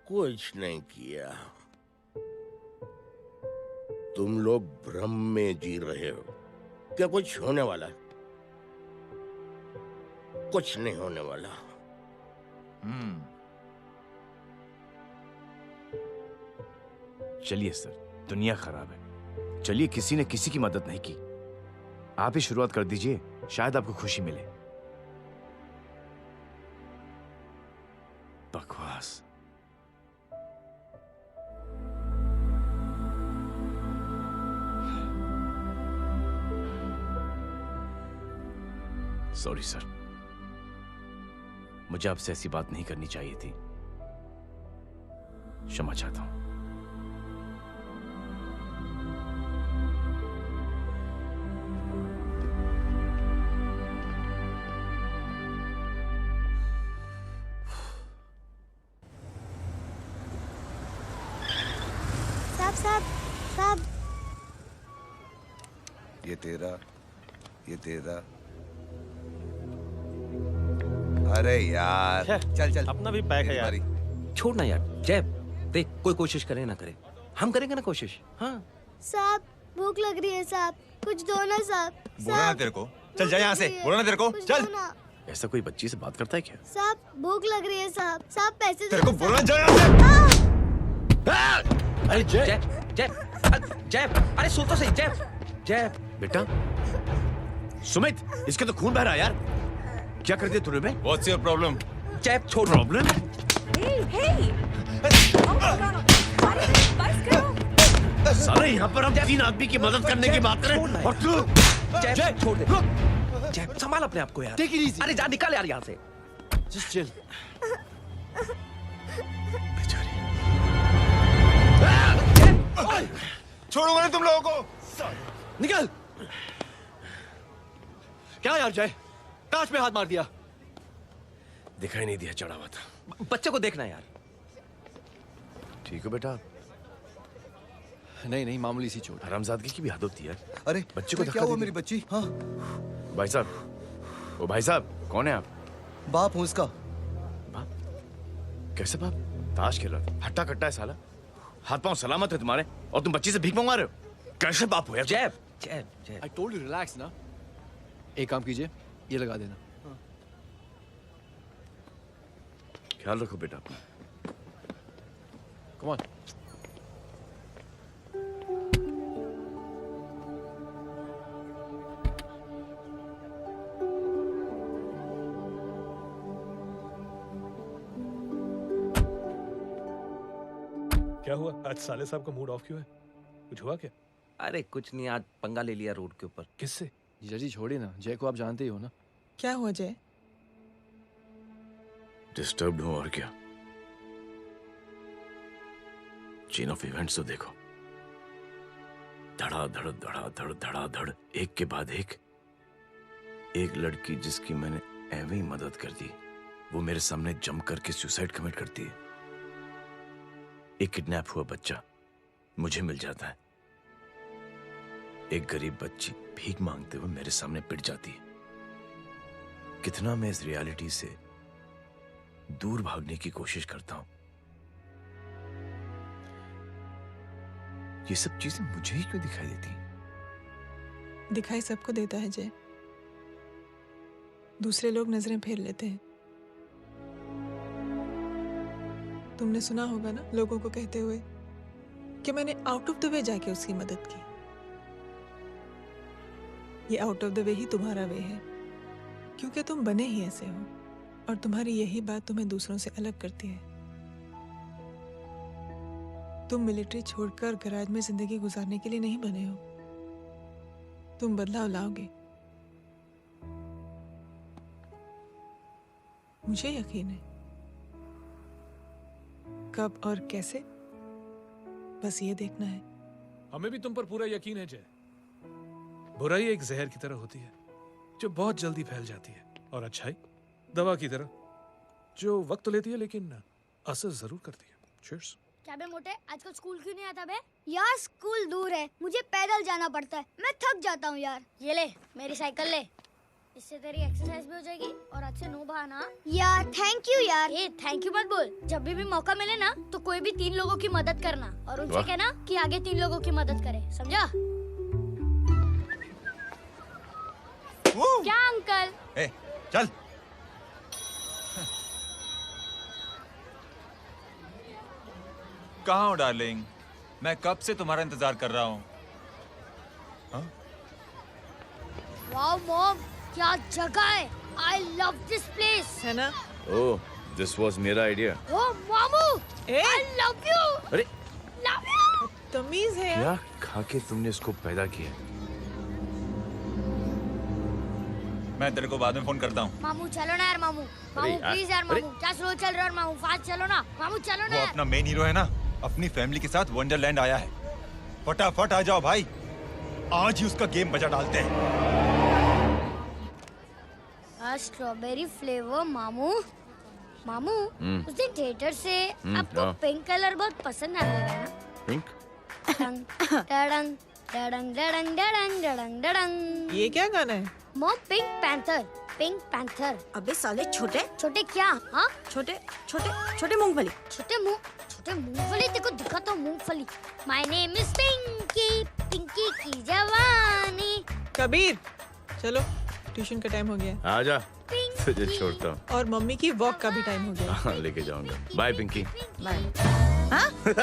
कुछ नहीं किया। तुम लोग भ्रम में जी रहे हो। क्या कुछ होने वाला है? कुछ नहीं होने वाला। चलिए सर, दुनिया खराब है, चलिए किसी ने किसी की मदद नहीं की, आप ही शुरुआत कर दीजिए, शायद आपको खुशी मिले। बकवास। सॉरी सर, मुझे आपसे ऐसी बात नहीं करनी चाहिए थी, क्षमा चाहता हूं। साहब, ये तेरा। अरे यार चल अपना भी पैक है यार। छोड़ ना यार। जय देख, कोई कोशिश करे ना करे, हम करेंगे ना कोशिश। हाँ साहब, भूख लग रही है साहब, कुछ दो ना साहब। बोला ना तेरे को, चल जा यहाँ से, बोला ना तेरे को, चल। ऐसा कोई बच्ची से बात करता है क्या? साहब, भूख लग रही है साहब, साहब पैसे तेरे को बोला जा यहाँ से। अरे जय जय जय, अरे सुन तो सही। जय बेटा, सुमित, इसके तो खून बह रहा है यार, क्या कर दिया तूने? What's your problem? जय छोड़। प्रॉब्लम? सारे यहाँ पर हम 3 आदमी की मदद करने की बात करें और तू जय छोड़ दे। जय संभाल अपने आप को यार। अरे जा, निकल यार यहाँ से। Just chill. छोड़ो मैंने तुम लोगों को। निकल। क्या यार जय, कांच पे हाथ मार दिया। दिखाई नहीं दिया, चढ़ा हुआ था। बच्चे को देखना यार। ठीक हो बेटा? नहीं, मामूली सी चोट। हरामजादगी की भी हद होती है। अरे बच्चे को क्या हुआ मेरी बच्ची? हाँ भाई साहब, ओ भाई साहब, कौन है आप? बाप हूँ उसका। बाप? कैसे बाप? ताश खेल रहा था, हट्टा कट्टा है साला। हाथ पांव सलामत है तुम्हारे और तुम बच्ची से भीख मंगवा रहे हो? कैसे बाप हो यार? जैब जैब जैब। I told you relax ना। एक काम कीजिए, ये लगा देना। ख्याल रखो बेटा अपना। Come on। क्या हुआ आज साले साहब का मूड ऑफ क्यों है? कुछ हुआ क्या? अरे कुछ नहीं, आज पंगा ले लिया रोड के ऊपर। किससे? जीजा जी छोड़िए ना, जय को आप जानते ही हो ना। क्या हुआ जय? डिस्टर्ब्ड हूं और क्या। चेन ऑफ इवेंट्स तो देखो, धड़ाधड़ धड़ाधड़ धड़ाधड़, एक के बाद एक लड़की जिसकी मैंने एवं ही मदद कर दी, वो मेरे सामने जम करके सुसाइड कमिट करती है। एक किडनैप हुआ बच्चा मुझे मिल जाता है। एक गरीब बच्ची भीख मांगते हुए मेरे सामने पिट जाती है। कितना मैं इस रियलिटी से दूर भागने की कोशिश करता हूं। ये सब चीजें मुझे ही क्यों दिखाई देती हैं? दिखाई सबको देता है जय, दूसरे लोग नजरें फेर लेते हैं। तुमने सुना होगा ना लोगों को कहते हुए कि मैंने आउट ऑफ द वे जाके उसकी मदद की। ये आउट ऑफ द वे ही तुम्हारा वे है, क्योंकि तुम बने ही ऐसे हो और तुम्हारी यही बात तुम्हें दूसरों से अलग करती है। तुम मिलिट्री छोड़कर गैराज में जिंदगी गुजारने के लिए नहीं बने हो। तुम बदलाव लाओगे, मुझे यकीन है। कब और कैसे, बस ये देखना है। हमें भी तुम पर पूरा यकीन है जय। बुराई एक जहर की तरह होती है जो बहुत जल्दी फैल जाती है, और अच्छाई दवा की तरह जो वक्त तो लेती है लेकिन असर जरूर करती है। Cheers। क्या बे मोटे, आजकल स्कूल क्यों नहीं आता बे? यार स्कूल दूर है, मुझे पैदल जाना पड़ता है, मैं थक जाता हूँ यार। ये ले मेरी साइकिल ले, इससे तेरी एक्सरसाइज भी हो जाएगी और आज से नो बहाना। यार थैंक यू यार। ये थैंक यू मत बोल, जब भी मौका मिले ना तो कोई भी 3 लोगों की मदद करना और उनसे कहना कि आगे 3 लोगों की मदद करे, समझा? क्या अंकल? ए, चल। कहाँ हो डार्लिंग? मैं कब से तुम्हारा इंतजार कर रहा हूँ। वाओ मॉम, क्या जगह है। I love this place। है ना? ओह, दिस वाज मेरा आइडिया। ओह मामू, I love you। अरे love you। तमीज है क्या खा के तुमने इसको पैदा किया? मैं तेरे को बाद में फोन करता हूँ। मामू चलो ना यार, मामू प्लीज यार, मामू क्या स्लो चल रहा है मामू, फास्ट चलो ना मामू, चलो ना वो यार। अपना मेन हीरो है ना, अपनी फैमिली के साथ वंडरलैंड आया है। फटाफट आ जाओ भाई, आज ही उसका गेम बजा डालते हैं। स्ट्रॉबेरी फ्लेवर मामू। मामू उस दिन थिएटर से आपको हाँ। पिंक कलर बहुत पसंद आया था ना? पिंक? डडंग डडंग डडंग डडंग डडंग डडंग डडंग। ये क्या गाना है? Mom pink panther, pink panther. अबे साले छोटे छोटे क्या? हाँ छोटे छोटे छोटे मूंगफली। छोटे मूंगफली, देखो दिखा तो मूंगफली। My name is Pinky, Pinky की जवानी। कबीर चलो, ट्यूशन का टाइम हो गया। आजा, तुझे छोड़ता हूँ। और मम्मी की वॉक का भी टाइम हो गया। हाँ, लेके जाऊंगा। Bye Pinky. Bye.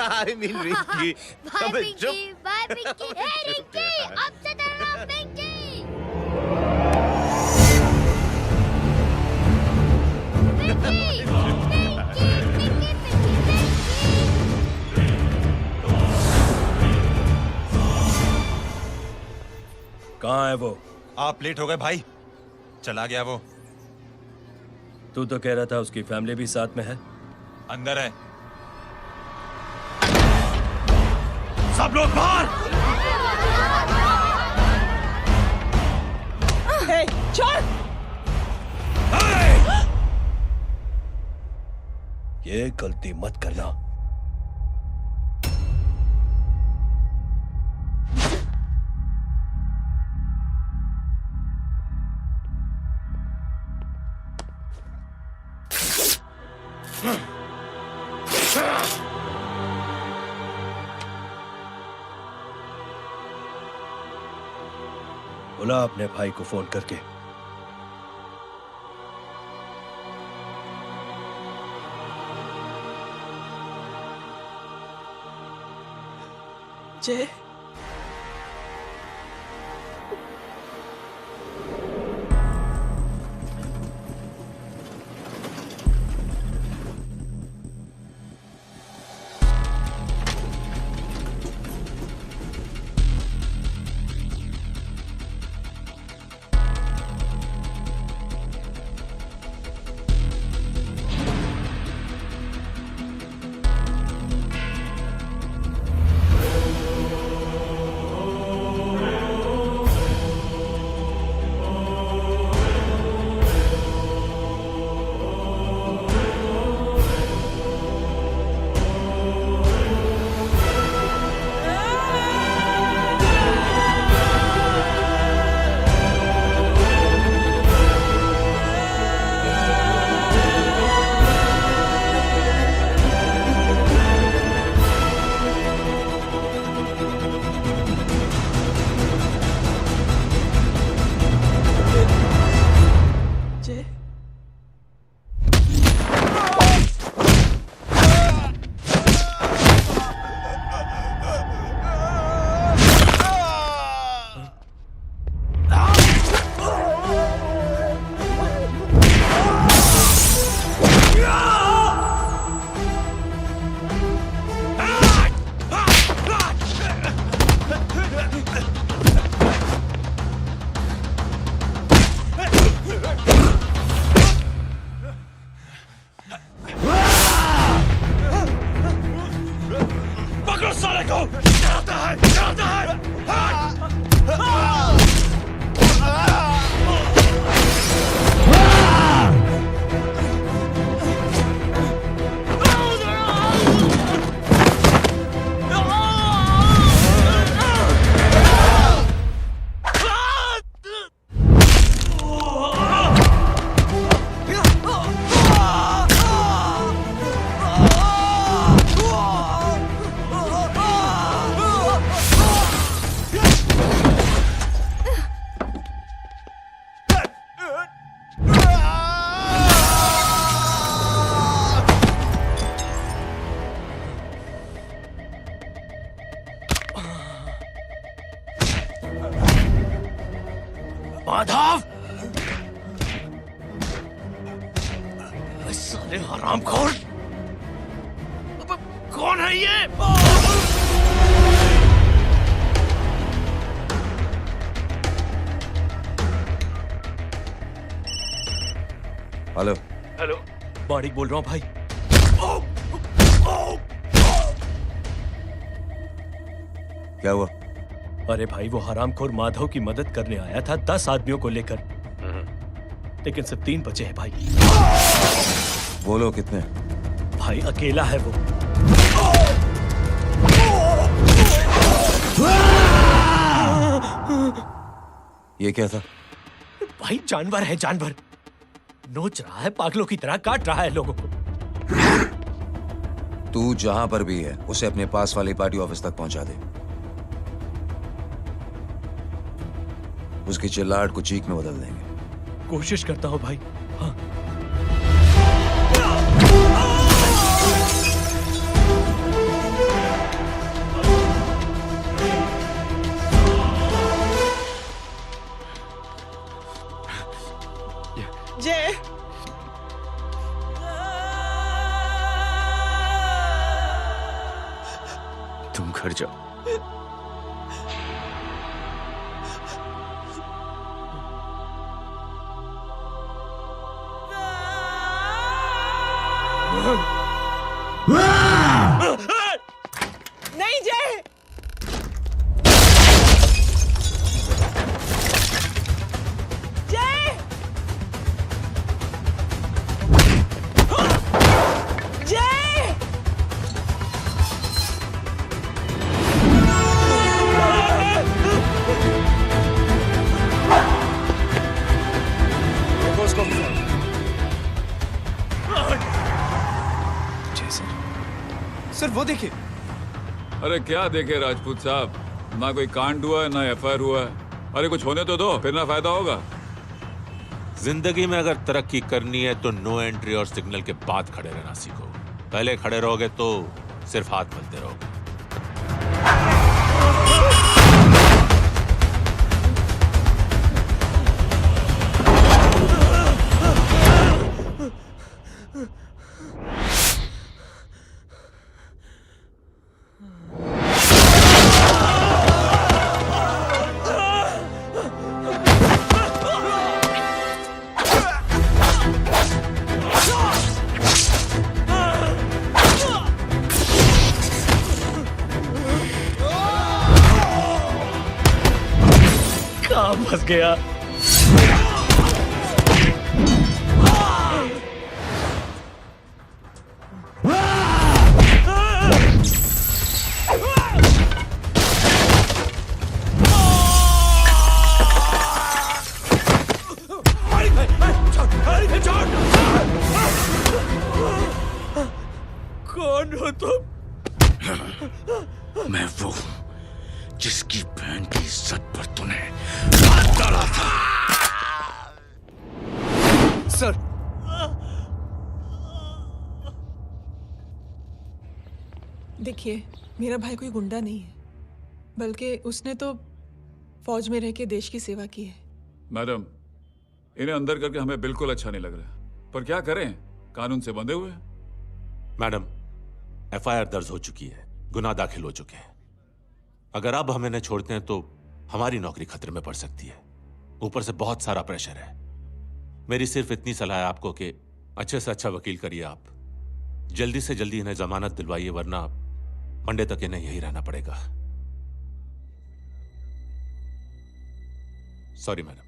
I mean Rinki. Bye अबे पिंकी, चुप। बाय पिंकी। हे रिंकी, अब से तेरा नाम पिंकी। कहाँ है वो? आप लेट हो गए भाई, चला गया वो। तू तो कह रहा था उसकी फैमिली भी साथ में है। अंदर है। सब लोग बाहर। छोड़। ये गलती मत करना। बुला अपने भाई को फोन करके। जय, माधव, साले हरामखोर, कौन है ये? हेलो। हेलो, माणिक बोल रहा हूँ भाई। क्या हुआ? अरे भाई, वो हरामखोर माधव की मदद करने आया था 10 आदमियों को लेकर, लेकिन सिर्फ 3 बचे हैं भाई। बोलो कितने? भाई अकेला है वो। ये क्या था? भाई जानवर है, जानवर। नोच रहा है, पागलों की तरह काट रहा है लोगों को। तू जहां पर भी है उसे अपने पास वाली पार्टी ऑफिस तक पहुंचा दे। उसकी चिल्लाहट को चीख में बदल देंगे। कोशिश करता हूं भाई। हाँ। जय, तुम घर जाओ। नहीं जय, जय, जय, जय सर। सर वो देखिए। अरे क्या देखे राजपूत साहब, ना कोई कांड हुआ है ना एफआईआर हुआ है। अरे कुछ होने तो दो, फिर ना फायदा होगा। जिंदगी में अगर तरक्की करनी है तो नो एंट्री और सिग्नल के बाद खड़े रहना सीखो। पहले खड़े रहोगे तो सिर्फ हाथ मलते रहोगे। फंस गया। कौन हो तुम? मैं वो हूं जिसकी बहन की इज्जत पर तूने हाथ डाला था। सर देखिए, मेरा भाई कोई गुंडा नहीं है, बल्कि उसने तो फौज में रह के देश की सेवा की है। मैडम, इन्हें अंदर करके हमें बिल्कुल अच्छा नहीं लग रहा, पर क्या करें, कानून से बंधे हुए हैं। मैडम, एफआईआर दर्ज हो चुकी है, गुनाह दाखिल हो चुके हैं। अगर अब हम इन्हें छोड़ते हैं तो हमारी नौकरी खतरे में पड़ सकती है। ऊपर से बहुत सारा प्रेशर है। मेरी सिर्फ इतनी सलाह है आपको कि अच्छे से अच्छा वकील करिए आप। जल्दी से जल्दी इन्हें जमानत दिलवाइए, वरना मंडे तक इन्हें यही रहना पड़ेगा। Sorry madam.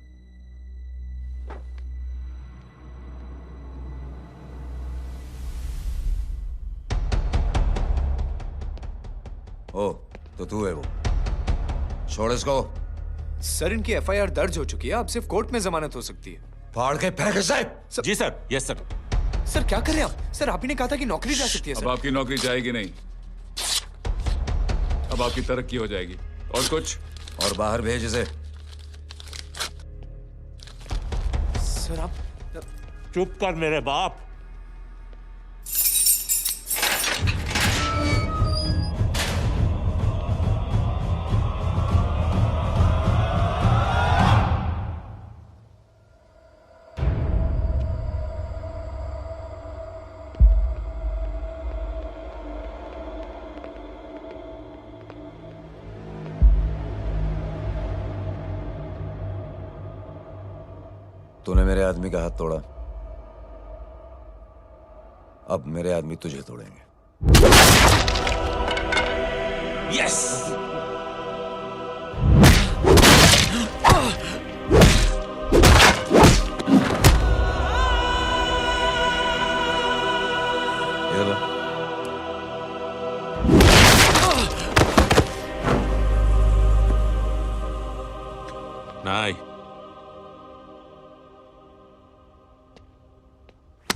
ओ, तो तू है वो? छोड़ इसको। सर इनकी एफआईआर दर्ज हो चुकी है, अब सिर्फ कोर्ट में जमानत हो सकती है। फाड़ के फेंक साहब। जी सर। Yes sir. सर क्या कर रहे हैं आप? सर आप ही ने कहा था कि नौकरी जा सकती है। अब आपकी नौकरी जाएगी नहीं, अब आपकी तरक्की हो जाएगी। और कुछ? और बाहर भेज इसे। सर आप चुप कर मेरे बाप। तूने मेरे आदमी का हाथ तोड़ा, अब मेरे आदमी तुझे तोड़ेंगे। यस। नहीं।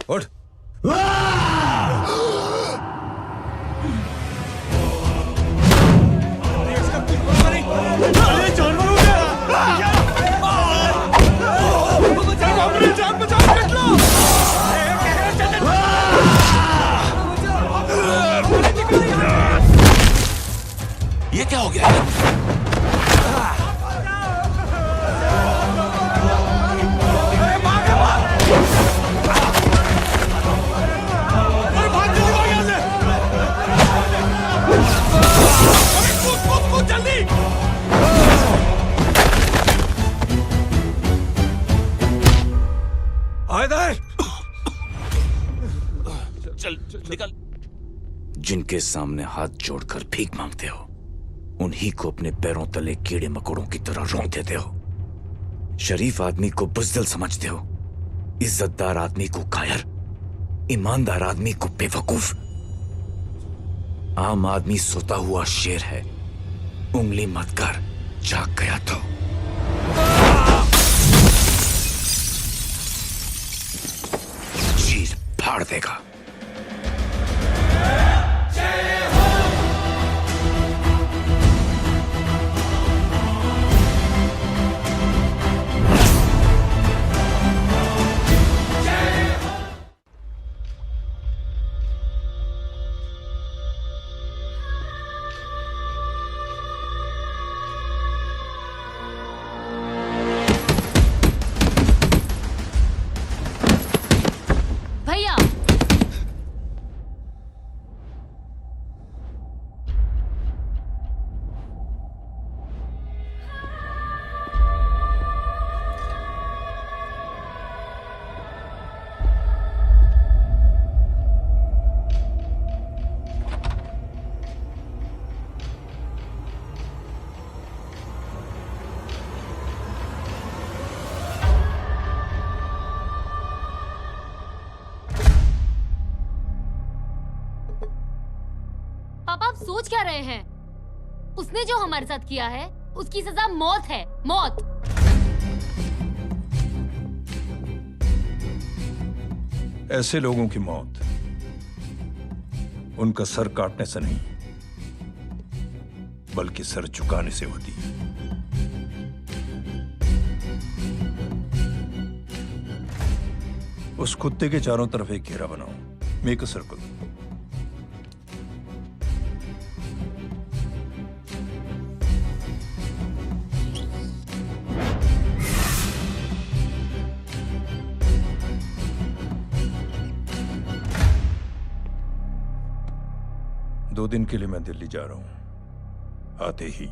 उठ। ये क्या हो गया? चल निकल। जिनके सामने हाथ जोड़कर भीख मांगते हो, उन्हीं को अपने पैरों तले कीड़े मकोड़ों की तरह रोक देते हो। शरीफ आदमी को बुज़दिल समझते हो, इज्जतदार आदमी को कायर, ईमानदार आदमी को बेवकूफ। आम आदमी सोता हुआ शेर है, उंगली मत कर, जाग गया तो। चीर फाड़ देगा। पापा आप सोच क्या रहे हैं? उसने जो हमारे साथ किया है उसकी सजा मौत है, मौत। ऐसे लोगों की मौत उनका सर काटने से नहीं बल्कि सर झुकाने से होती है। उस कुत्ते के चारों तरफ एक घेरा बनाओ, मेक अ सर्कल। दो दिन के लिए मैं दिल्ली जा रहा हूं, आते ही।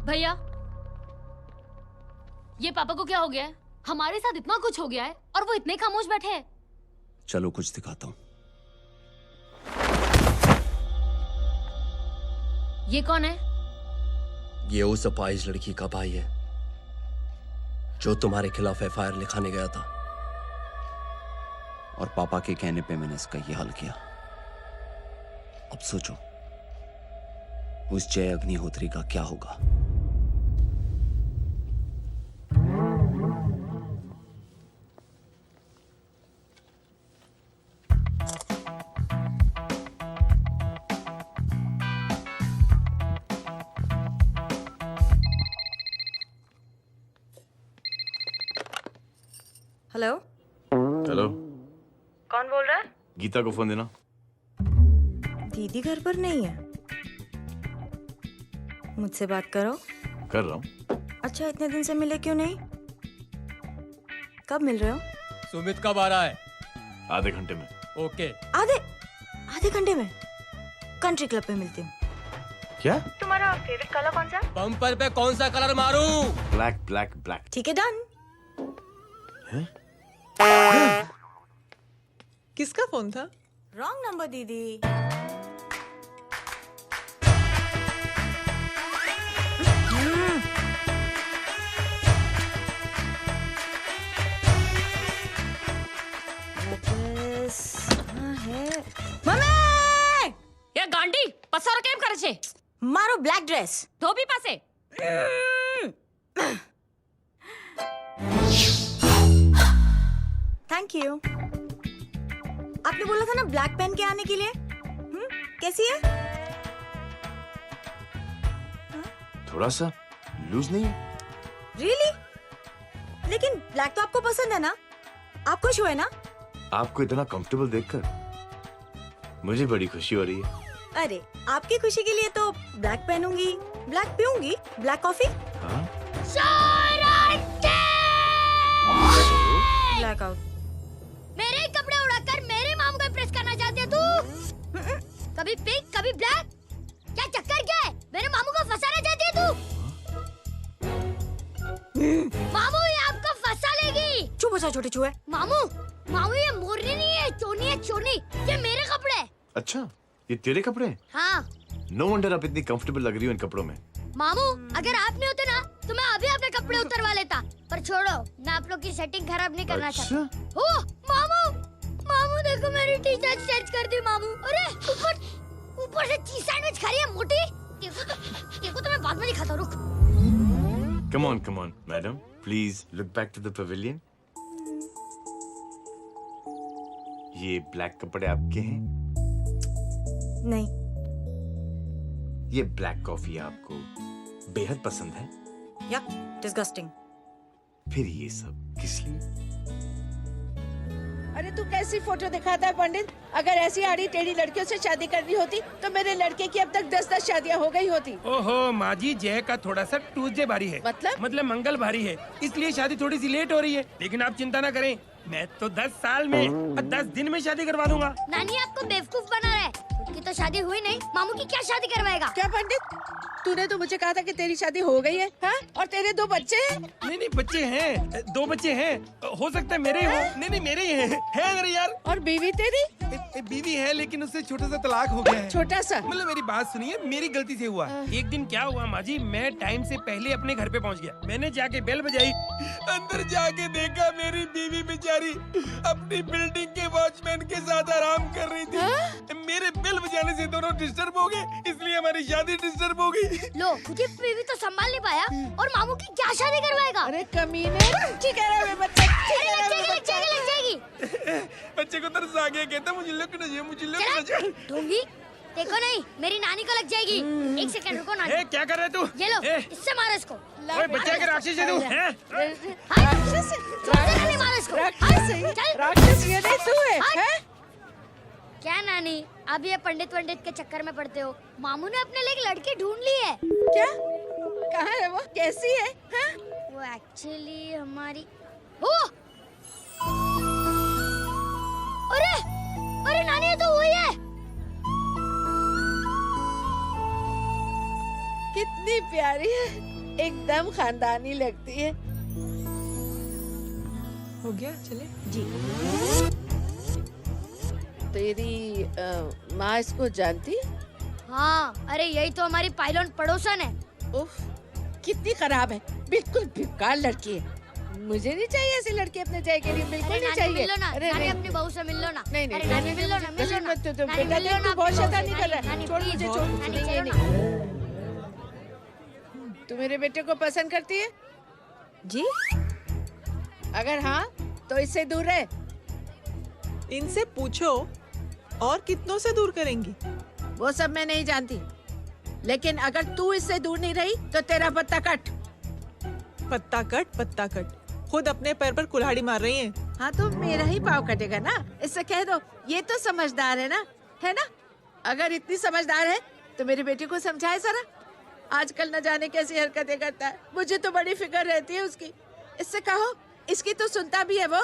भैया, ये पापा को क्या हो गया है? हमारे साथ इतना कुछ हो गया है और वो इतने खामोश बैठे हैं। चलो कुछ दिखाता हूं। ये कौन है? ये उस अपाहिज लड़की का भाई है जो तुम्हारे खिलाफ एफआईआर लिखाने गया था, और पापा के कहने पे मैंने इसका ये हाल किया। अब सोचो उस जय अग्निहोत्री का क्या होगा। हेलो। हेलो, कौन बोल रहा है? गीता को फोन देना। दीदी घर पर नहीं है। मुझसे बात करो। कर रहा हूँ। अच्छा, इतने दिन से मिले क्यों नहीं? कब मिल रहे हो? सुमित कब आ रहा है? आधे घंटे में। ओके। आधे घंटे में कंट्री क्लब पे मिलती हूँ। क्या? तुम्हारा फेवरेट कलर कौन सा? बम्पर पे कौन सा कलर मारूं? Black black black. ठीक है, डन। किसका फोन था? रॉन्ग नंबर दीदी। ये गांडी पसार केम करे छे? मारो ब्लैक ड्रेस धोबी पासे। Thank you. आपने बोला था ना ब्लैक पेन के आने के लिए। कैसी है? थोड़ा सा लूज नहीं है? रियली? लेकिन ब्लैक तो आपको पसंद है ना? आप खुश हुए ना? आपको इतना कंफर्टेबल देखकर मुझे बड़ी खुशी हो रही है। अरे, आपकी खुशी के लिए तो ब्लैक पहनूंगी, ब्लैक पीऊंगी, ब्लैक कॉफी। हाँ? Black out. मेरे ही कपड़े उड़ाकर मेरे मामू को इम्प्रेस करना चाहती है तू? कभी पिंक, कभी ब्लैक। क्या चक्कर क्या है? मेरे मामू को फंसाना चाहती है तू? मामू, ये आपको फंसा लेगी। चुप हो जा छोटे चूहे। मामू, मामू ये मोरनी नहीं है, चोनी है, चोनी। ये मेरे कपड़े हैं। अच्छा, ये तेरे कपड़े हैं? हाँ। नो वंडर आप इतनी कंफर्टेबल लग रही हो इन कपड़ों में। मामू, अगर आप नहीं होते ना तो मैं अभी अपने कपड़े उतरवा लेता। पर छोड़ो, मैं आप लोग की सेटिंग खराब नहीं करना चाहता। ओह, मामू, मामू देखो मेरी टी शर्ट स्ट्रेच कर दी मामू। अरे ऊपर से चीज सैंडविच खा रही है मोटी। देखो तो मैं बाद में दिखाता हूँ, रुक। Come on, madam. Please look back to the pavilion. ये ब्लैक कपड़े आपके हैं? नहीं। ये ब्लैक कॉफी आपको बेहद पसंद है? या डिस्गस्टिंग। फिर ये सब किस लिए? अरे तू कैसी फोटो दिखाता है पंडित? अगर ऐसी आड़ी टेढ़ी लड़कियों से शादी करनी होती तो मेरे लड़के की अब तक 10-10 शादियां हो गई होती। ओहो माँ जी, जय का थोड़ा सा ट्यूसडे भारी है। मतलब मंगल भारी है, इसलिए शादी थोड़ी सी लेट हो रही है। लेकिन आप चिंता ना करें, मैं तो 10 साल में और 10 दिन में शादी करवा दूंगा। नानी आपको बेवकूफ बना रहा है। खुद की तो शादी हुई नहीं, मामू की क्या शादी करवाएगा? क्या पंडित, तूने तो मुझे कहा था कि तेरी शादी हो गई है, हाँ? और तेरे 2 बच्चे हैं? नहीं बच्चे हैं, 2 बच्चे हैं। हो सकता है मेरे हो। नहीं मेरे ही हैं। है मेरे यार। और बीवी तेरी? बीवी है लेकिन उससे छोटा सा तलाक हो गया है। छोटा सा? मतलब मेरी बात सुनिए, मेरी गलती से हुआ। एक दिन क्या हुआ माँ जी, मैं टाइम से पहले अपने घर पे पहुंच गया। मैंने जाके बेल बजाई, अंदर जाके देखा मेरी बीवी बेचारी अपनी बिल्डिंग के वॉचमैन के साथ आराम कर रही थी। मेरे बेल बजाने से दोनों डिस्टर्ब हो गए, इसलिए हमारी शादी डिस्टर्ब हो गई। लो, तुझे बीवी तो संभाल नहीं पाया और मामू की क्या शादी करवाएगा? अरे कमीने, ठीक है रे बच्चा, लग जाएगी। बच्चे को तरस आ गया, कहता मुझे लग ना जाए, मुझे लग ना जाए। ढोंगी, देखो नहीं, मेरी नानी को लग जाएगी। एक सेकंड रुको नानी। ए, क्या कर रहे तू? ये लो, इससे मारो इसको। ओए बच्चा के राक्षस है तू, हैं? मारो इसको। राक्षस ये नहीं तू है, हैं? क्या नानी, अब ये पंडित के चक्कर में पड़ते हो? मामू ने अपने लिए एक लड़की ढूंढ ली है। क्या? कहाँ है वो? कैसी है? हाँ? वो एक्चुअली हमारी अरे नानी, ये तो वही है। कितनी प्यारी है, एकदम खानदानी लगती है। हो गया, चले जी। तेरी माँ इसको जानती? हाँ, अरे यही तो हमारी पायलट पड़ोसन है। उफ, कितनी खराब है, बिल्कुल बेकार लड़की है। मुझे नहीं चाहिए ऐसी लड़की अपने जय के लिए, बिल्कुल नहीं चाहिए। मिलो ना, नानी अपनी बहू से मिल लो ना। नहीं नहीं, नानी मिल लो ना, मिल लो ना। बेटा देख तू बहुत शैतानी कर रहा है, छोड़ मुझे, छोड़। नहीं। तू मेरे बेटे को पसंद करती है? जी। अगर हाँ तो इससे दूर रहे। इनसे पूछो और कितनों से दूर करेंगी? वो सब मैं नहीं जानती, लेकिन अगर तू इससे दूर नहीं रही तो तेरा पत्ता कट। पत्ता कट। खुद अपने पैर पर कुल्हाड़ी मार रही हैं। हाँ तो मेरा ही पाँव कटेगा ना, इससे कह दो ये तो समझदार है ना? अगर इतनी समझदार है तो मेरे बेटे को समझाए जरा। आजकल न जाने कैसी हरकतें करता है, मुझे तो बड़ी फिक्र रहती है उसकी। इससे कहो, इसकी तो सुनता भी है वो।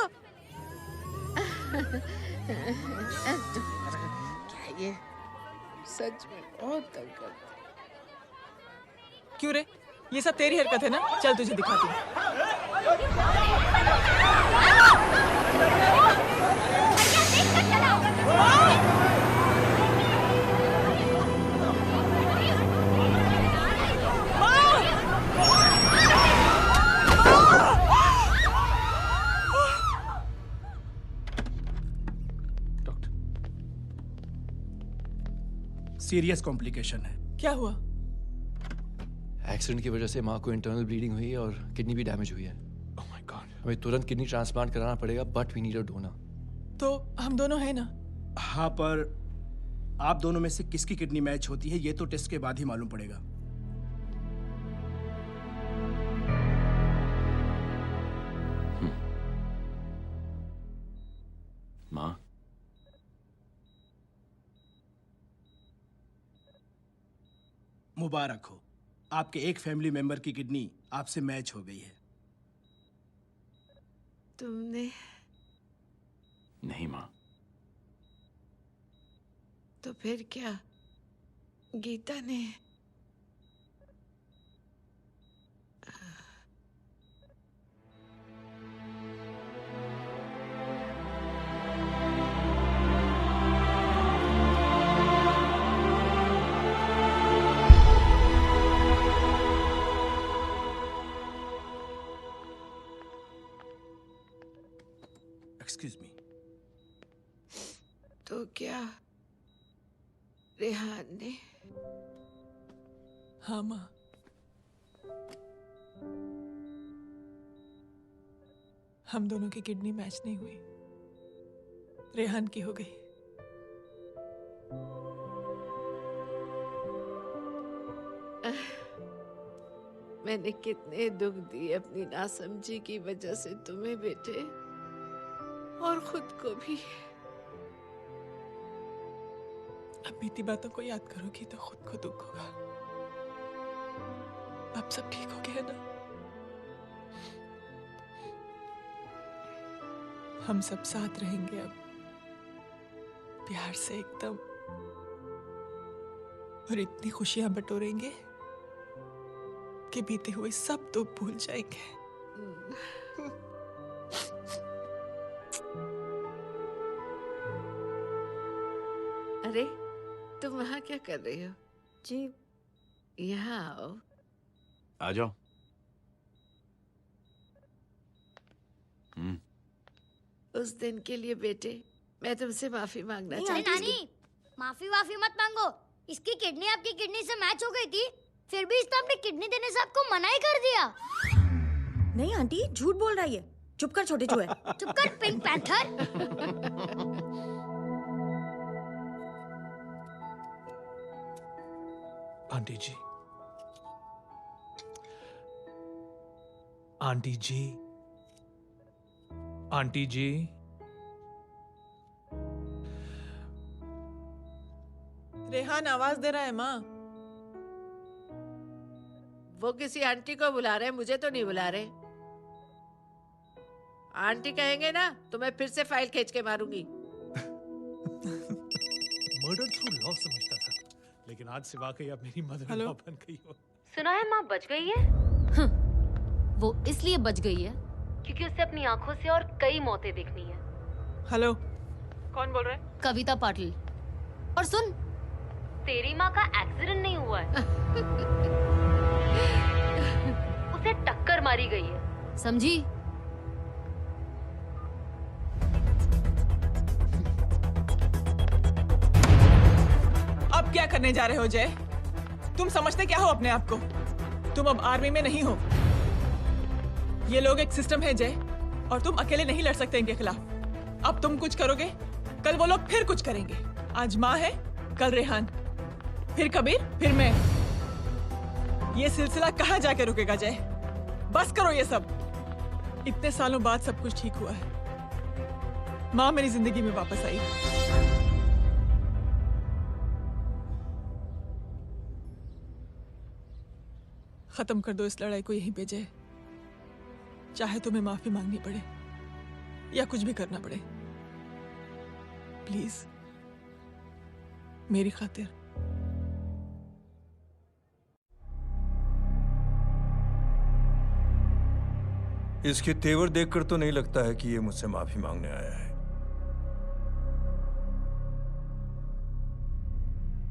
क्या ये सच में बहुत तंग करता है। क्यों रे, ये सब तेरी हरकत है ना? चल तुझे दिखाती हूँ। सीरियस कॉम्प्लिकेशन है। क्या हुआ? एक्सीडेंट की वजह से माँ को इंटरनल ब्लीडिंग हुई है और किडनी भी डैमेज हुई है। Oh my god. हमें तुरंत किडनी ट्रांसप्लांट कराना पड़ेगा, but we need a donor. तो हम दोनों हैं ना? हाँ, पर आप दोनों में से किसकी किडनी मैच होती है ये तो टेस्ट के बाद ही मालूम पड़ेगा। माँ, मुबारक हो, आपके एक फैमिली मेंबर की किडनी आपसे मैच हो गई है। तुमने? नहीं माँ। तो फिर क्या? गीता ने? Excuse me. तो क्या रेहान ने? हाँ माँ, हम दोनों की किडनी मैच नहीं हुई, रेहान की हो गई। मैंने कितने दुख दिए अपनी नासमझी की वजह से तुम्हें बेटे, और खुद को भी। अब बीती बातों को याद करोगी तो खुद को दुख होगा। अब सब ठीक हो गया ना? हम सब साथ रहेंगे अब, प्यार से एकदम, और इतनी खुशियां बटोरेंगे कि बीते हुए सब दुख भूल जाएंगे। अरे तुम वहाँ क्या कर रही हो? जी यहाँ आओ। आ जाओ। उस दिन के लिए बेटे मैं तुमसे माफी मांगना नहीं चाहती हूँ। नानी, माफी वाफी मत मांगो। इसकी किडनी आपकी किडनी से मैच हो गई थी, फिर भी इसने अपनी किडनी देने से आपको मना ही कर दिया। नहीं आंटी, झूठ बोल रही है। चुप कर छोटे चूहे। चुप कर पिंक पैंथर। आंटी जी, आंटी जी, आंटी जी, रेहान आवाज दे रहा है माँ। वो किसी आंटी को बुला रहे हैं, मुझे तो नहीं बुला रहे। आंटी कहेंगे ना तो मैं फिर से फाइल खींच के मारूंगी। मर्डर थ्रू लॉ समझता था, लेकिन आज से वाकई अब मेरी मदर इन लॉ बन गई हो। सुना है माँ बच गई है। वो इसलिए बच गई है क्योंकि उसे अपनी आंखों से और कई मौतें देखनी है। हेलो, कौन बोल रहा है? कविता पाटिल। और सुन, तेरी माँ का एक्सीडेंट नहीं हुआ है, उसे टक्कर मारी गई है, समझी? अब क्या करने जा रहे हो जय? तुम समझते क्या हो अपने आप को? तुम अब आर्मी में नहीं हो। ये लोग एक सिस्टम है जय, और तुम अकेले नहीं लड़ सकते इनके खिलाफ। अब तुम कुछ करोगे, कल वो लोग फिर कुछ करेंगे। आज माँ है, कल रेहान, फिर कबीर, फिर मैं। ये सिलसिला कहाँ जाके रुकेगा जय? बस करो ये सब। इतने सालों बाद सब कुछ ठीक हुआ है। माँ मेरी जिंदगी में वापस आई। खत्म कर दो इस लड़ाई को यहीं पे जय। चाहे तुम्हें माफी मांगनी पड़े या कुछ भी करना पड़े, प्लीज मेरी खातिर। इसके तेवर देखकर तो नहीं लगता है कि ये मुझसे माफी मांगने आया है।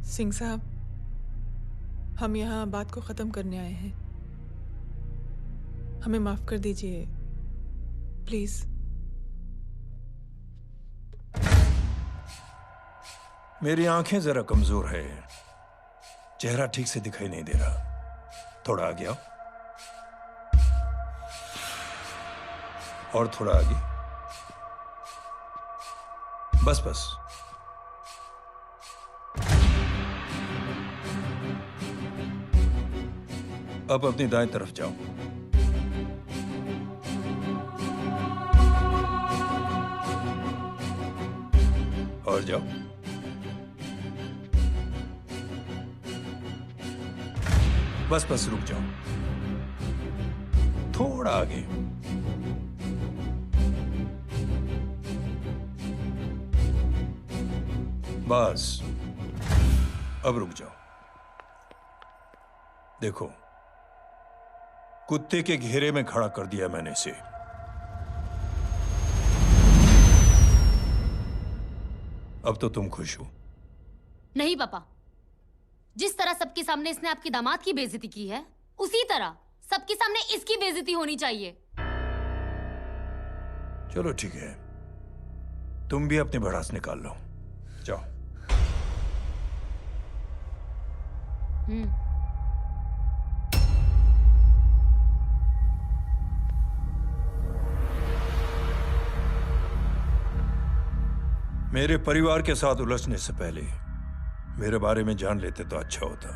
सिंह साहब, हम यहाँ बात को खत्म करने आए हैं। हमें माफ कर दीजिए प्लीज। मेरी आंखें जरा कमजोर है, चेहरा ठीक से दिखाई नहीं दे रहा। थोड़ा आगे आओ, और थोड़ा आगे। बस बस। अब अपनी दाएं तरफ जाओ। और जाओ। बस बस रुक जाओ, थोड़ा आगे। बस अब रुक जाओ। देखो, कुत्ते के घेरे में खड़ा कर दिया मैंने इसे। अब तो तुम खुश हो? नहीं पापा, जिस तरह सबके सामने इसने आपकी दामाद की बेइज्जती की है, उसी तरह सबके सामने इसकी बेइज्जती होनी चाहिए। चलो ठीक है, तुम भी अपनी भड़ास निकाल लो। जाओ। मेरे परिवार के साथ उलझने से पहले मेरे बारे में जान लेते तो अच्छा होता।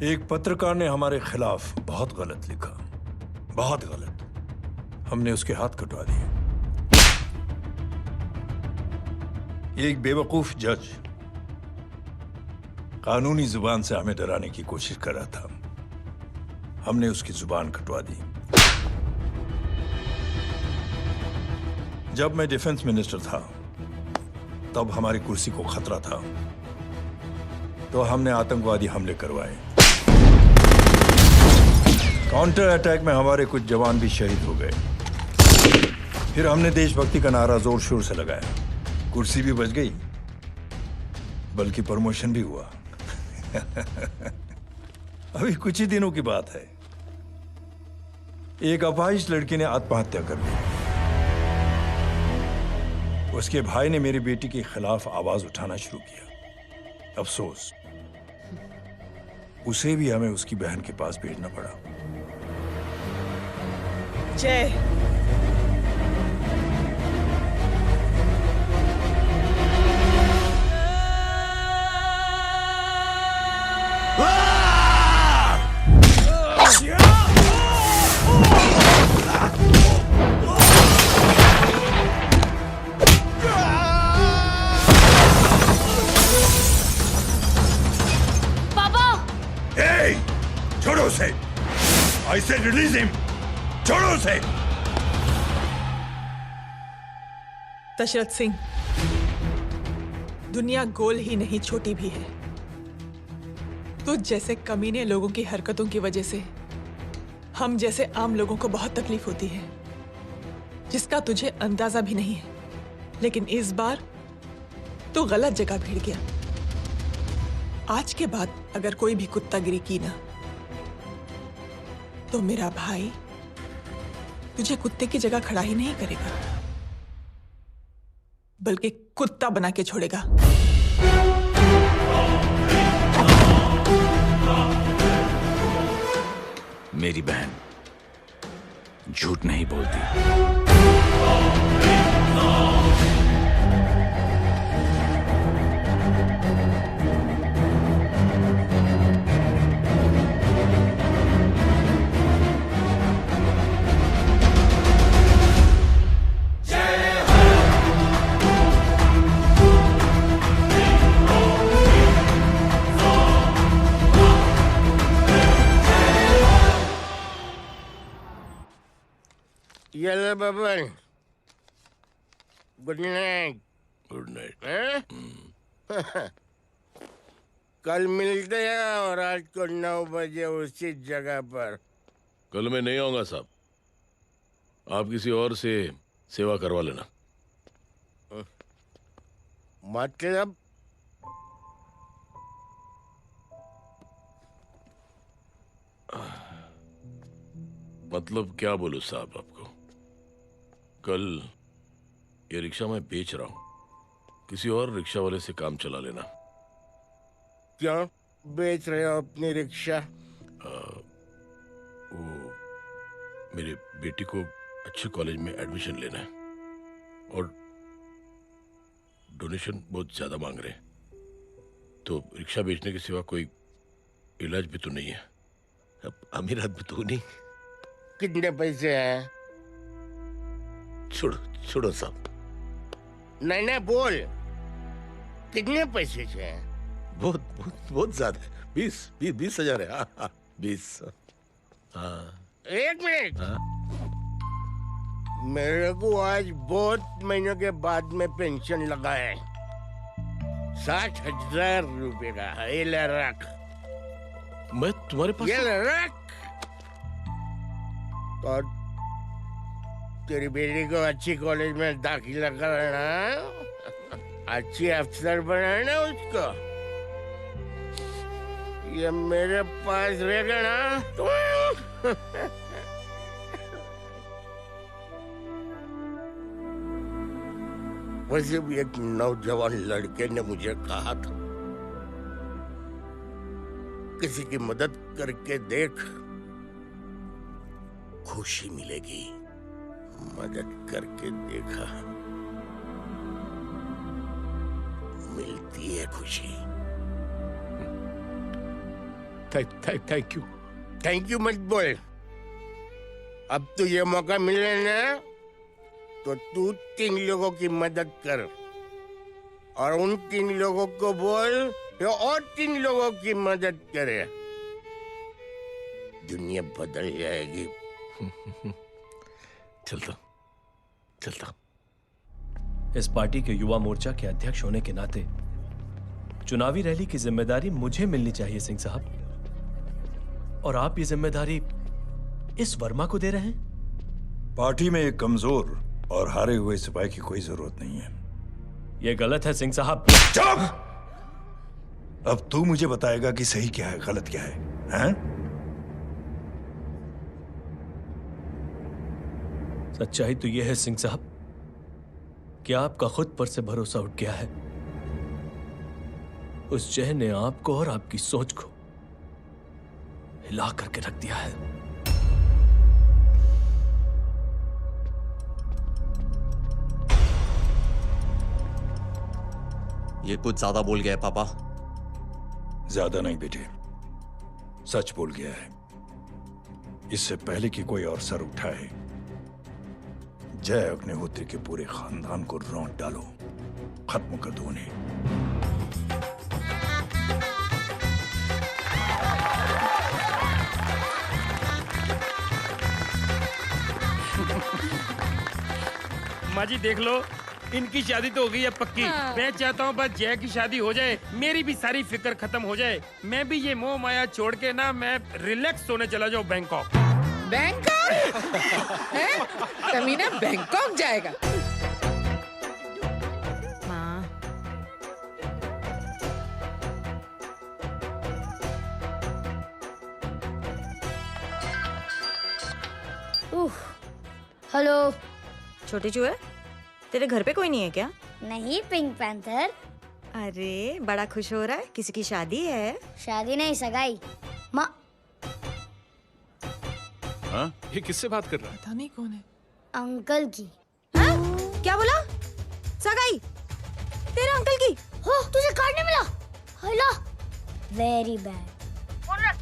एक पत्रकार ने हमारे खिलाफ बहुत गलत लिखा, बहुत गलत। हमने उसके हाथ कटवा दिए। एक बेवकूफ जज कानूनी जुबान से हमें डराने की कोशिश कर रहा था। हमने उसकी जुबान कटवा दी। जब मैं डिफेंस मिनिस्टर था, तब हमारी कुर्सी को खतरा था, तो हमने आतंकवादी हमले करवाए। काउंटर अटैक में हमारे कुछ जवान भी शहीद हो गए। फिर हमने देशभक्ति का नारा जोर शोर से लगाया। कुर्सी भी बच गई, बल्कि प्रमोशन भी हुआ। अभी कुछ ही दिनों की बात है, एक अपाहिज लड़की ने आत्महत्या कर ली। उसके भाई ने मेरी बेटी के खिलाफ आवाज उठाना शुरू किया। अफसोस, उसे भी हमें उसकी बहन के पास भेजना पड़ा। जय, छोड़ो उसे! I said release him! छोड़ो उसे! दशरथ सिंह, दुनिया गोल ही नहीं छोटी भी है। तुझ जैसे कमीने लोगों की हरकतों की वजह से हम जैसे आम लोगों को बहुत तकलीफ होती है, जिसका तुझे अंदाजा भी नहीं है। लेकिन इस बार तू गलत जगह भिड़ गया। आज के बाद अगर कोई भी कुत्तागिरी की ना, तो मेरा भाई तुझे कुत्ते की जगह खड़ा ही नहीं करेगा, बल्कि कुत्ता बना के छोड़ेगा। मेरी बहन झूठ नहीं बोलती। Yellow Baban, good night. Good night. कल मिलते हैं और रात को 9 बजे उसी जगह पर। कल मैं नहीं आऊंगा साहब, आप किसी और से सेवा करवा लेना। मतलब? मतलब क्या बोलूं साहब आपको। कल ये रिक्शा मैं बेच रहा हूं, किसी और रिक्शा वाले से काम चला लेना। क्यों बेच रहे हो अपनी रिक्शा? वो मेरे बेटी को अच्छे कॉलेज में एडमिशन लेना है और डोनेशन बहुत ज्यादा मांग रहे हैं, तो रिक्शा बेचने के सिवा कोई इलाज भी तो नहीं है। अब अमीर आदमी तो नहीं। कितने पैसे हैं? छोड़ो छोड़ो साहब। नहीं नहीं बोल, कितने पैसे हैं? बहुत बहुत बहुत ज्यादा है। 20 हजार है। 20। हाँ। एक मिनट। मेरे को आज बहुत महीनों के बाद में पेंशन लगा है। 60,000 रुपए का। ये ले रख। मैं तुम्हारे पास? ये ले रख। और तेरी बेटी को अच्छी कॉलेज में दाखिला कराना, अच्छी अफसर बनाना उसको। ये मेरे पास रहेगा ना तो वैसे भी एक नौजवान लड़के ने मुझे कहा था, किसी की मदद करके देख, खुशी मिलेगी। मदद करके देखा, मिलती है खुशी। Thank you. थैंक यू मत बोल। अब तो ये मौका मिले ना, तो तू 3 लोगों की मदद कर और उन 3 लोगों को बोल जो और 3 लोगों की मदद करे। दुनिया बदल जाएगी। चलता। इस पार्टी के युवा मोर्चा के अध्यक्ष होने के नाते चुनावी रैली की जिम्मेदारी मुझे मिलनी चाहिए सिंह साहब, और आप ये जिम्मेदारी इस वर्मा को दे रहे हैं? पार्टी में एक कमजोर और हारे हुए सिपाही की कोई जरूरत नहीं है। यह गलत है सिंह साहब। चुप! अब तू मुझे बताएगा कि सही क्या है, गलत क्या है, हैं? सच्चाई तो यह है सिंह साहब कि आपका खुद पर से भरोसा उठ गया है। उस जय ने आपको और आपकी सोच को हिला करके रख दिया है। ये कुछ ज्यादा बोल गया है पापा। ज्यादा नहीं बेटे, सच बोल गया है। इससे पहले कि कोई और सर उठाए, जय अग्निहोत्री के पूरे खानदान को रौंद डालो, खत्म कर दो उन्हें। माँ जी देख लो, इनकी शादी तो हो गई है पक्की। हाँ। मैं चाहता हूँ बस जय की शादी हो जाए, मेरी भी सारी फिक्र खत्म हो जाए। मैं भी ये मोह माया छोड़ के ना मैं रिलैक्स होने चला जाऊँ बैंकॉक। बैंकॉक? हैं? कमीना बैंकॉक जाएगा? हेलो। छोटे चूहे, तेरे घर पे कोई नहीं है क्या? नहीं, पिंक पैंथर। अरे बड़ा खुश हो रहा है, किसी की शादी है? शादी नहीं, सगाई। माँ हाँ? ये किससे बात कर रहा है? पता नहीं कौन है। अंकल की। हाँ? क्या बोला? सगाई? तेरे अंकल की? हो, तुझे कार्ड नहीं मिला? Hello, very bad. फोन रख।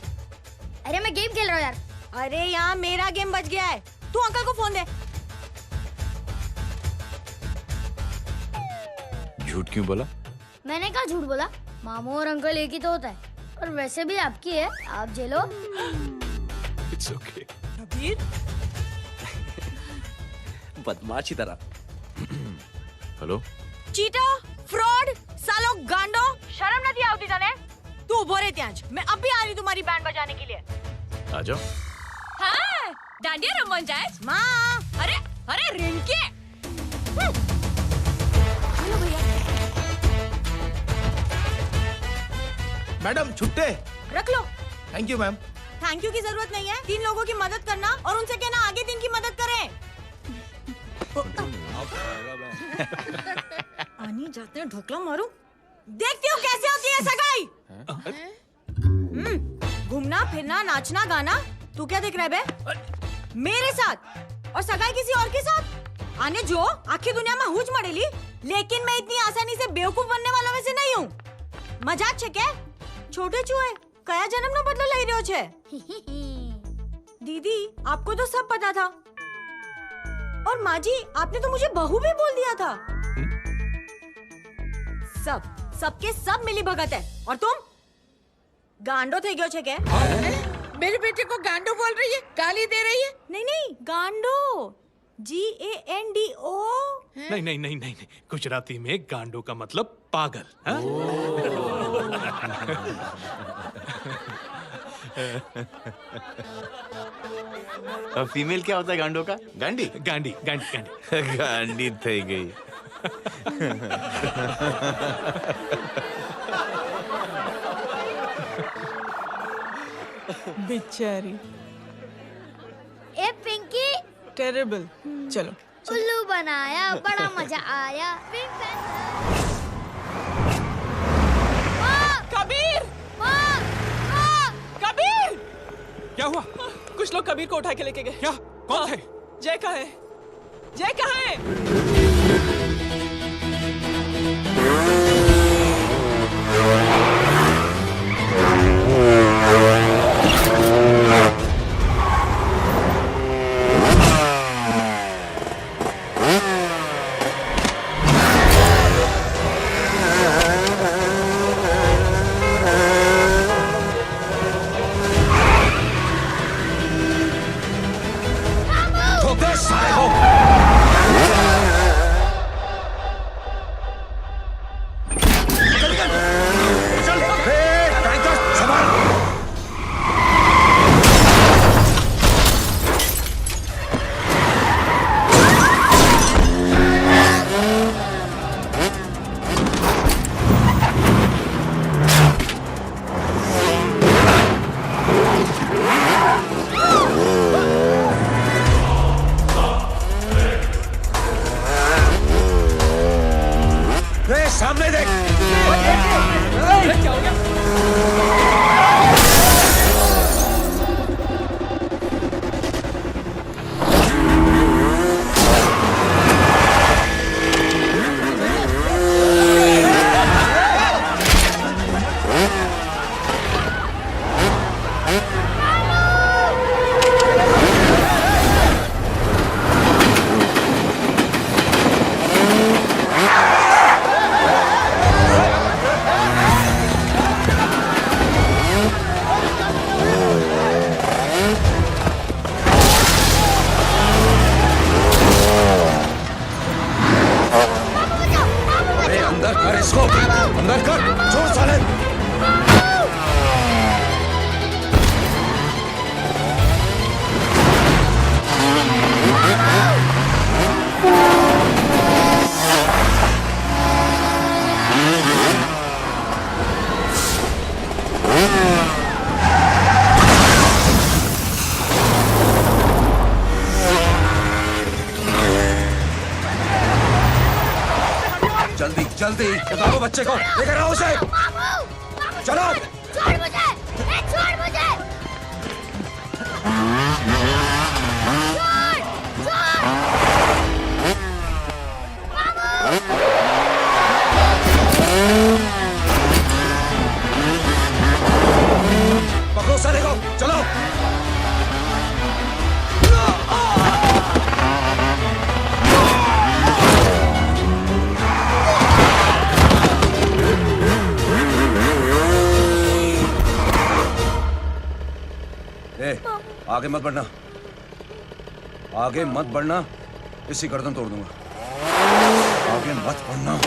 अरे मैं गेम खेल रहा हूँ यार। अरे यहाँ मेरा गेम बच गया है, तू अंकल को फोन दे। झूठ क्यों बोला? मैंने कहा झूठ बोला? मामू और अंकल एक ही तो होता है, और वैसे भी आपकी है, आप झेलो। It's okay. कबीर, बदमाशी तरह। हेलो? चीटा, फ्रॉड, सालो गांडो, शर्म नहीं आती तने? तू उभो रे त्याज, मैं अब भी आ रही तुम्हारी बैंड बजाने के लिए। आ जाओ। हाँ, डांडिया रमन जाए। माँ, अरे अरे रिंकी। हेलो भैया। मैडम छुट्टे। रख लो। Thank you ma'am. Thank you की जरूरत नहीं है, 3 लोगों की मदद करना और उनसे कहना आगे 3 की मदद करें। आनी जाते हैं, ढोकला मारूं। देखती हूँ कैसे होती है सगाई। घूमना फिरना नाचना गाना, तू क्या देख रहा है बे? मेरे साथ और सगाई किसी और के साथ? आने जो आखिर दुनिया में हुज मड़ेली, लेकिन मैं इतनी आसानी से बेवकूफ बनने वालों में से नहीं हूँ। मजाक छे क्या? छोटे चूहे कया जन्म नो बदलो लई रह्यो छे? दीदी आपको तो सब पता था, और माँ जी आपने तो मुझे बहू भी बोल दिया था। सबके सब मिली भगत है, और तुम गांडो थे गयो छे के? मेरे बेटे को गांडो बोल रही है, गाली दे रही है? नहीं गांडो, GANDO। नहीं नहीं नहीं नहीं, गुजराती में गांडो का मतलब पागल। हाँ? फीमेल क्या होता है गांडो का? गांडी गांडी गांडी गांडी गांडी थई गई। बेचारी। ए पिंकी। टेरेबल। चलो। उल्लू बनाया, बड़ा मजा आया। Pink panther. कबीर! कबीर! क्या हुआ? कुछ लोग कबीर को उठा के लेके गए। क्या? कौन थे? जय कहाँ है? जय कहाँ है? अरे अंदर कर इसको, अंदर कर, छोड़ साले। जल्दी जल्दी बताओ बच्चे को, लेकर आओ उसे। चलो छोड़ मुझे, छोड़ मुझे। पकड़ो साले को, चलो। आगे मत बढ़ना, आगे मत बढ़ना, इसी गर्दन तोड़ दूंगा। आगे मत बढ़ना।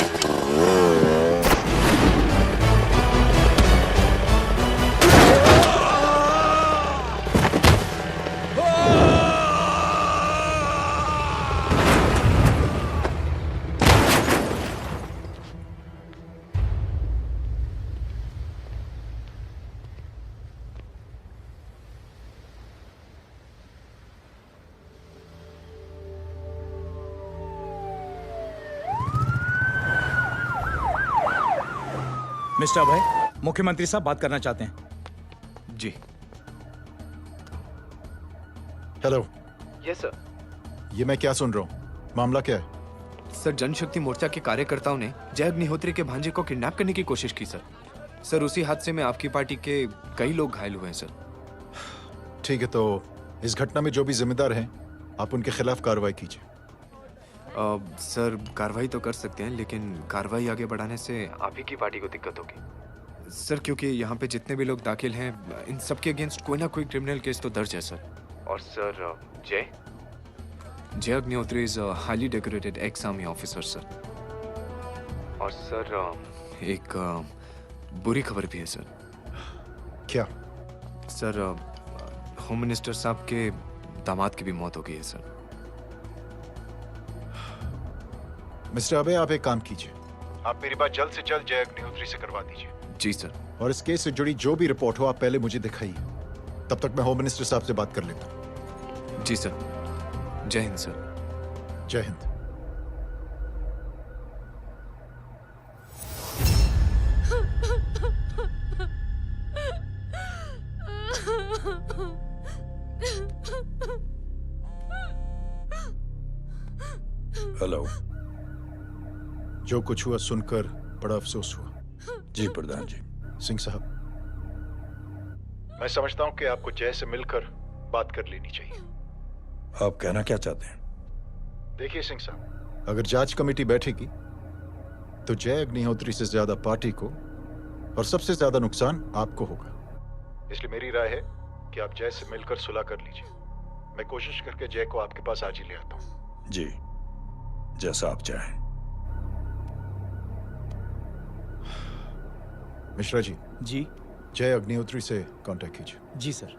मिस्टर अभय, मुख्यमंत्री साहब बात करना चाहते हैं। जी। हेलो। Yes sir. ये मैं क्या सुन रहा हूँ? मामला क्या है? सर, जनशक्ति मोर्चा के कार्यकर्ताओं ने जय अग्निहोत्री के भांजे को किडनैप करने की कोशिश की सर। सर, उसी हादसे में आपकी पार्टी के कई लोग घायल हुए हैं सर। ठीक है, तो इस घटना में जो भी जिम्मेदार हैं, आप उनके खिलाफ कार्रवाई कीजिए। सर, कार्रवाई तो कर सकते हैं, लेकिन कार्रवाई आगे बढ़ाने से आप ही की पार्टी को दिक्कत होगी सर, क्योंकि यहाँ पे जितने भी लोग दाखिल हैं, इन सब के अगेंस्ट कोई ना कोई क्रिमिनल केस तो दर्ज है सर। और सर, जय Agnihotri is a highly decorated ex army officer sir. और सर, एक बुरी खबर भी है सर। क्या? सर, होम मिनिस्टर साहब के दामाद की भी मौत हो गई है सर। मिस्टर अबे, आप एक काम कीजिए, आप मेरी बात जल्द से जल्द जय अग्निहोत्री से करवा दीजिए। जी सर। और इस केस से जुड़ी जो भी रिपोर्ट हो, आप पहले मुझे दिखाइए। तब तक मैं होम मिनिस्टर साहब से बात कर लेता हूँ। जी सर। जय हिंद सर। जय हिंद। हेलो। जो कुछ हुआ सुनकर बड़ा अफसोस हुआ। जी प्रधान जी। सिंह साहब, मैं समझता हूं कि आपको जय से मिलकर बात कर लेनी चाहिए। आप कहना क्या चाहते हैं? देखिए सिंह साहब, अगर जांच कमेटी बैठेगी तो जय अग्निहोत्री से ज्यादा पार्टी को और सबसे ज्यादा नुकसान आपको होगा। इसलिए मेरी राय है कि आप जय से मिलकर सुलह कर लीजिए। मैं कोशिश करके जय को आपके पास आज ही ले आता हूं। जी, जैसा आप चाहें। मिश्रा जी। जी। जय अग्निहोत्री से कांटेक्ट कीजिए। जी sir.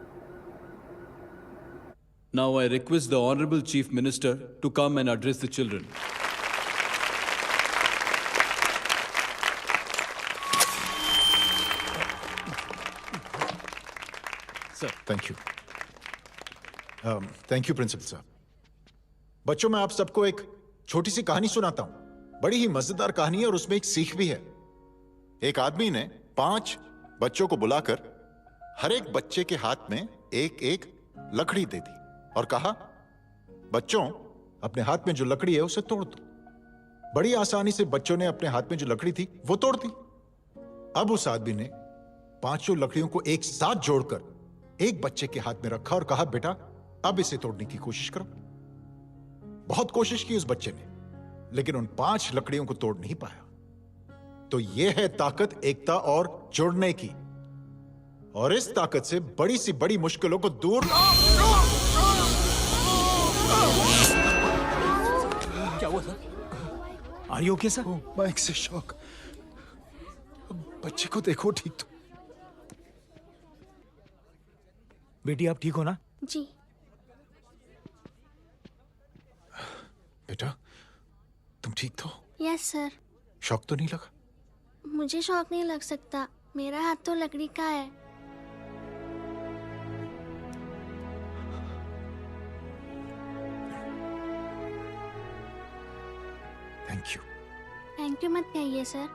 Now I request the Honorable Chief Minister to come and address the children. Sir, thank you. Thank you principal साहब। बच्चों, मैं आप सबको एक छोटी सी कहानी सुनाता हूं। बड़ी ही मजेदार कहानी है और उसमें एक सीख भी है। एक आदमी ने 5 बच्चों को बुलाकर हर एक बच्चे के हाथ में एक एक लकड़ी दे दी और कहा, बच्चों, अपने हाथ में जो लकड़ी है उसे तोड़ दो। बड़ी आसानी से बच्चों ने अपने हाथ में जो लकड़ी थी वो तोड़ दी। अब उस आदमी ने 5 लकड़ियों को एक साथ जोड़कर एक बच्चे के हाथ में रखा और कहा, बेटा अब इसे तोड़ने की कोशिश करो। बहुत कोशिश की उस बच्चे ने, लेकिन उन 5 लकड़ियों को तोड़ नहीं पाया। तो यह है ताकत एकता और जुड़ने की, और इस ताकत से बड़ी सी बड़ी मुश्किलों को दूर। क्या हुआ sir? Are you okay sir? Mike से शॉक। बच्चे को देखो ठीक तो। बेटी आप ठीक हो ना? जी। बेटा तुम ठीक तो? Yes sir. शॉक तो नहीं लगा? मुझे शौक नहीं लग सकता, मेरा हाथ तो लकड़ी का है। Thank you. थैंक यू मत कहिए सर।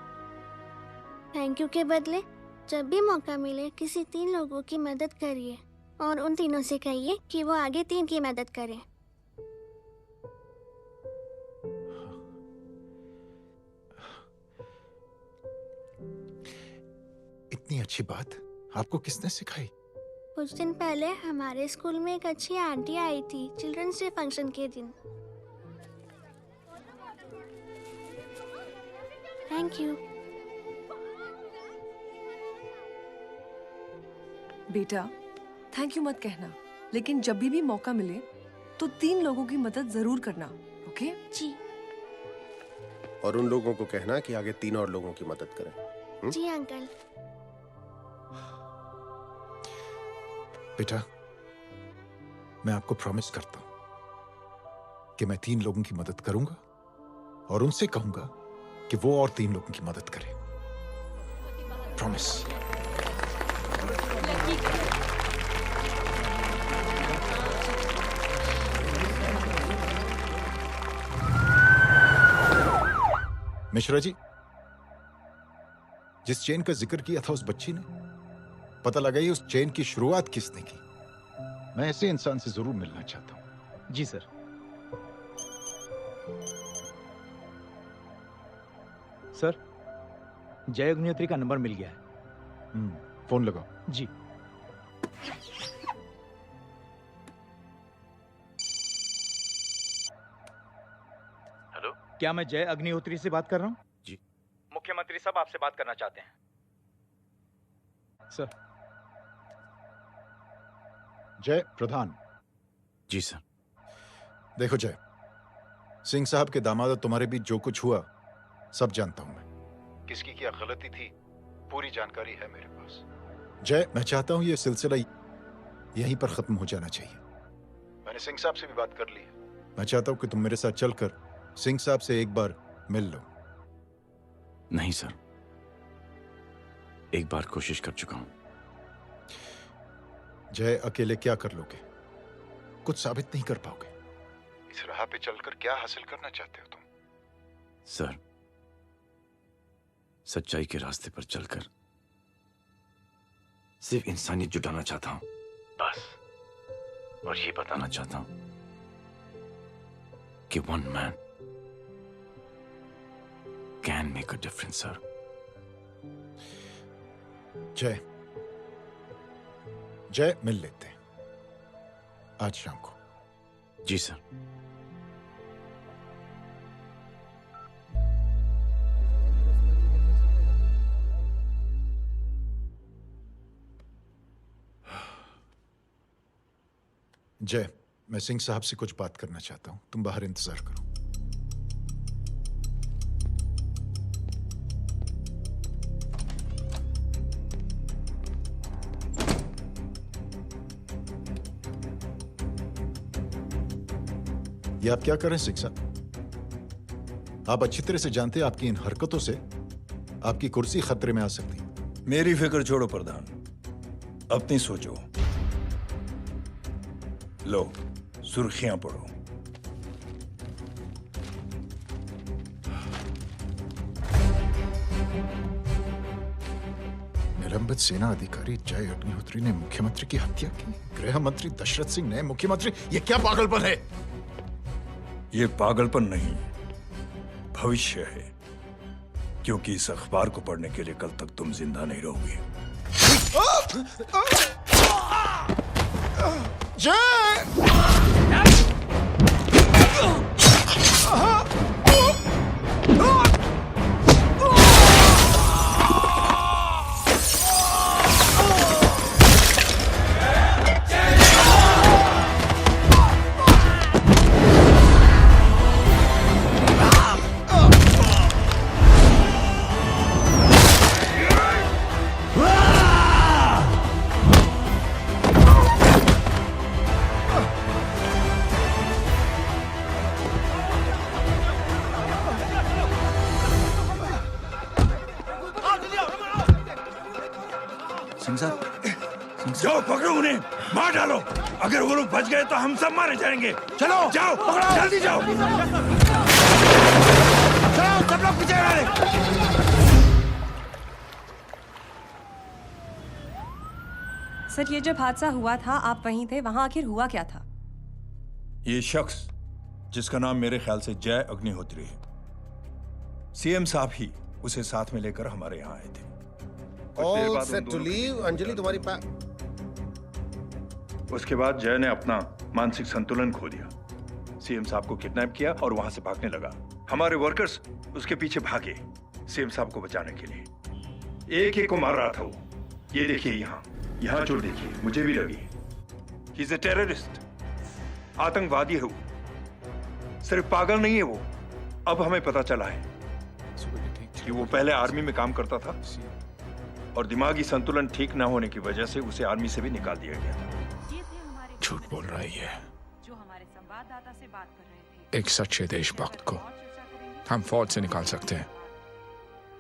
थैंक यू के बदले जब भी मौका मिले किसी 3 लोगों की मदद करिए, और उन तीनों से कहिए कि वो आगे 3 की मदद करें। इतनी अच्छी बात आपको किसने सिखाई? कुछ दिन पहले हमारे स्कूल में एक अच्छी आंटी आई थी चिल्ड्रंस डे फंक्शन के दिन। Thank you. बेटा थैंक यू मत कहना, लेकिन जब भी मौका मिले तो 3 लोगों की मदद जरूर करना, ओके? जी। और उन लोगों को कहना कि आगे 3 और लोगों की मदद करें। जी अंकल। बेटा मैं आपको प्रॉमिस करता हूं कि मैं 3 लोगों की मदद करूंगा और उनसे कहूंगा कि वो और 3 लोगों की मदद करें। प्रॉमिस। मिश्रा जी, जिस चेन का जिक्र किया था उस बच्ची ने, पता लगाइए उस चेन की शुरुआत किसने की। मैं ऐसे इंसान से जरूर मिलना चाहता हूं। जी सर। सर जय अग्निहोत्री का नंबर मिल गया है। फोन लगाओ। जी। हेलो, क्या मैं जय अग्निहोत्री से बात कर रहा हूँ? जी। मुख्यमंत्री साहब आपसे बात करना चाहते हैं सर। जय प्रधान। जी सर। देखो जय, सिंह साहब के दामाद तुम्हारे बीच जो कुछ हुआ सब जानता हूं मैं। किसकी क्या गलती थी पूरी जानकारी है मेरे पास। जय मैं चाहता हूं ये सिलसिला यहीं पर खत्म हो जाना चाहिए। मैंने सिंह साहब से भी बात कर ली है। मैं चाहता हूं कि तुम मेरे साथ चलकर सिंह साहब से एक बार मिल लो। नहीं सर, एक बार कोशिश कर चुका हूं। जय अकेले क्या कर लोगे? कुछ साबित नहीं कर पाओगे। इस राह पे चलकर क्या हासिल करना चाहते हो तुम? सर, सच्चाई के रास्ते पर चलकर सिर्फ इंसानियत जुटाना चाहता हूं, बस। और ये बताना चाहता हूं कि one man can make a difference, sir. जय, जय मिल लेते हैं आज शाम को। जी सर। जय, मैं सिंह साहब से कुछ बात करना चाहता हूं, तुम बाहर इंतजार करो। ये आप क्या कर रहे हैं सिंह साहब? आप अच्छी तरह से जानते हैं आपकी इन हरकतों से आपकी कुर्सी खतरे में आ सकती है। मेरी फिक्र छोड़ो प्रधान, अपनी सोचो। लो सुर्खियां पढ़ो। निलंबित सेना अधिकारी जय अग्निहोत्री ने मुख्यमंत्री की हत्या की। गृह मंत्री दशरथ सिंह ने मुख्यमंत्री, ये क्या पागलपन है? ये पागलपन नहीं, भविष्य है, क्योंकि इस अखबार को पढ़ने के लिए कल तक तुम जिंदा नहीं रहोगे। सिंह साहब, जाओ पकड़ो उन्हें, मार डालो। अगर वो लोग बच गए तो हम सब मारे जाएंगे। चलो जाओ, पकड़ो, जल्दी जाओ। चलो सब लोग पीछे वाले। सर, ये जब हादसा हुआ था आप वहीं थे, वहां आखिर हुआ क्या था? ये शख्स जिसका नाम मेरे ख्याल से जय अग्निहोत्री है, सीएम साहब ही उसे साथ में लेकर हमारे यहाँ आए थे। All set to leave. Anjali तुम्हारी उसके बाद जय ने अपना मानसिक संतुलन खो दिया, सीएम साहब को किडनैप किया और वहां से भागने लगा। हमारे वर्कर्स उसके पीछे भागे सीएम साहब को बचाने के लिए। एक एक को मार रहा था वो। ये देखिए यहाँ चोट देखिए, मुझे भी लगी। ही इज अ टेररिस्ट, आतंकवादी है वो, सिर्फ पागल नहीं है वो। अब हमें पता चला है कि वो पहले आर्मी में काम करता था और दिमागी संतुलन ठीक न होने की वजह से उसे आर्मी से भी निकाल दिया गया। झूठ बोल रही है। जो हमारे संवाददाता से बात कर रहे थे। एक सच्चे देशभक्त को हम फौज से निकाल सकते हैं,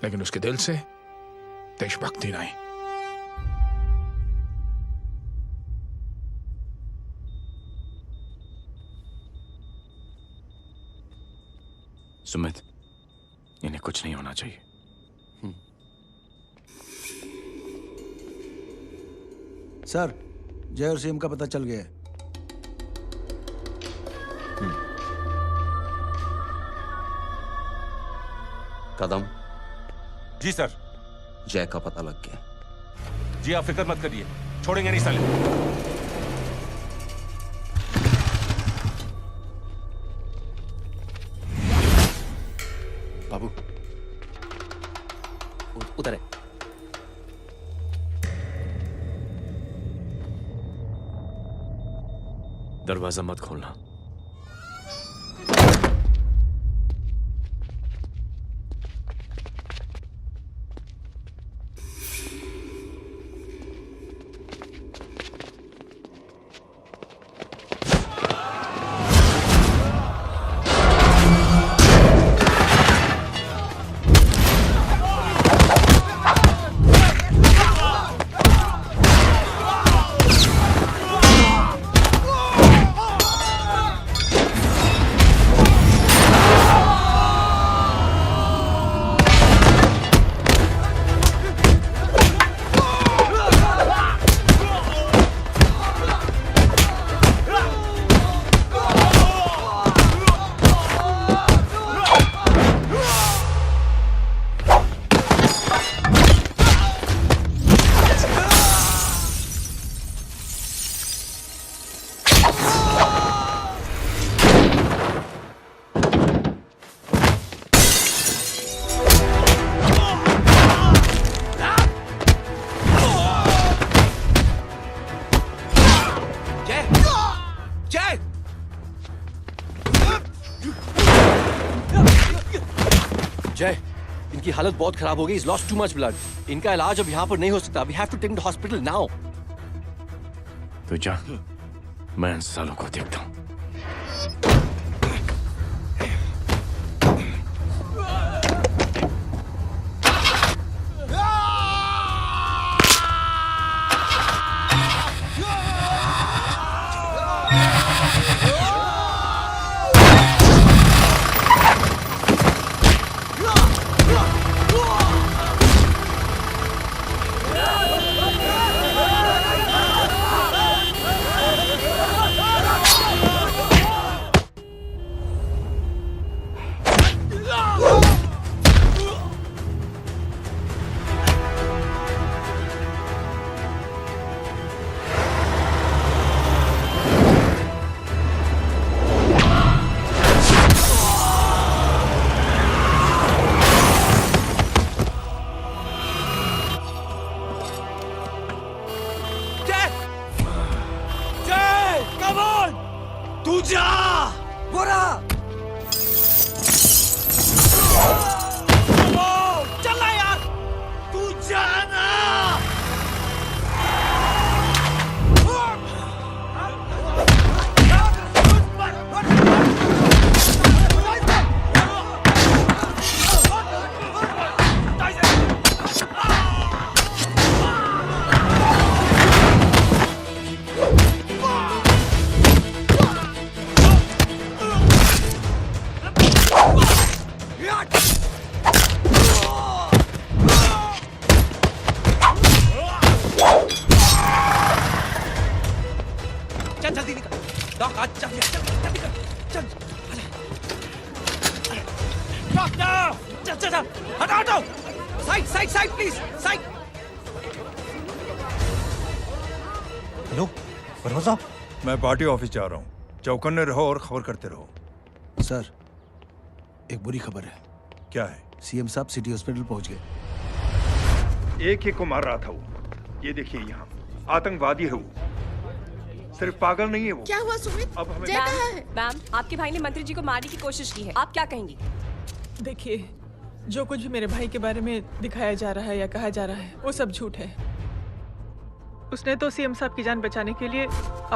लेकिन उसके दिल से देशभक्ति नहीं। सुमित, इन्हें कुछ नहीं होना चाहिए। सर, जय और सीएम का पता चल गया है। कदम। जी सर। जय का पता लग गया। जी आप फिक्र मत करिए, छोड़ेंगे नहीं साले। बाबू उधर है। दरवाजा मत खोलना। जय, इनकी हालत बहुत खराब हो गई। He's lost too much blood. इनका इलाज अब यहाँ पर नहीं हो सकता। We have to take him to hospital now. तो जा, मैं इन सालों को देखता हूँ। तू जा बोरा चला यार तू जाना चल जल्दी निकल डॉक आज चल जल्दी कर चल डॉक्टर चल चल चल हटाओ हटाओ side side side please side hello Verma साहब मैं पार्टी ऑफिस जा रहा हूँ चौकन्ने रहो और खबर करते रहो सर एक बुरी खबर है क्या है सीएम साहब सिटी हॉस्पिटल पहुंच गए एक ही को मार रहा था वो ये देखिए यहाँ आतंकवादी है वो सिर्फ पागल नहीं है वो क्या हुआ सुमित? अब हमें मैम आपके भाई ने मंत्री जी को मारने की कोशिश की है आप क्या कहेंगी? देखिए जो कुछ भी मेरे भाई के बारे में दिखाया जा रहा है या कहा जा रहा है वो सब झूठ है। उसने तो सीएम साहब की जान बचाने के लिए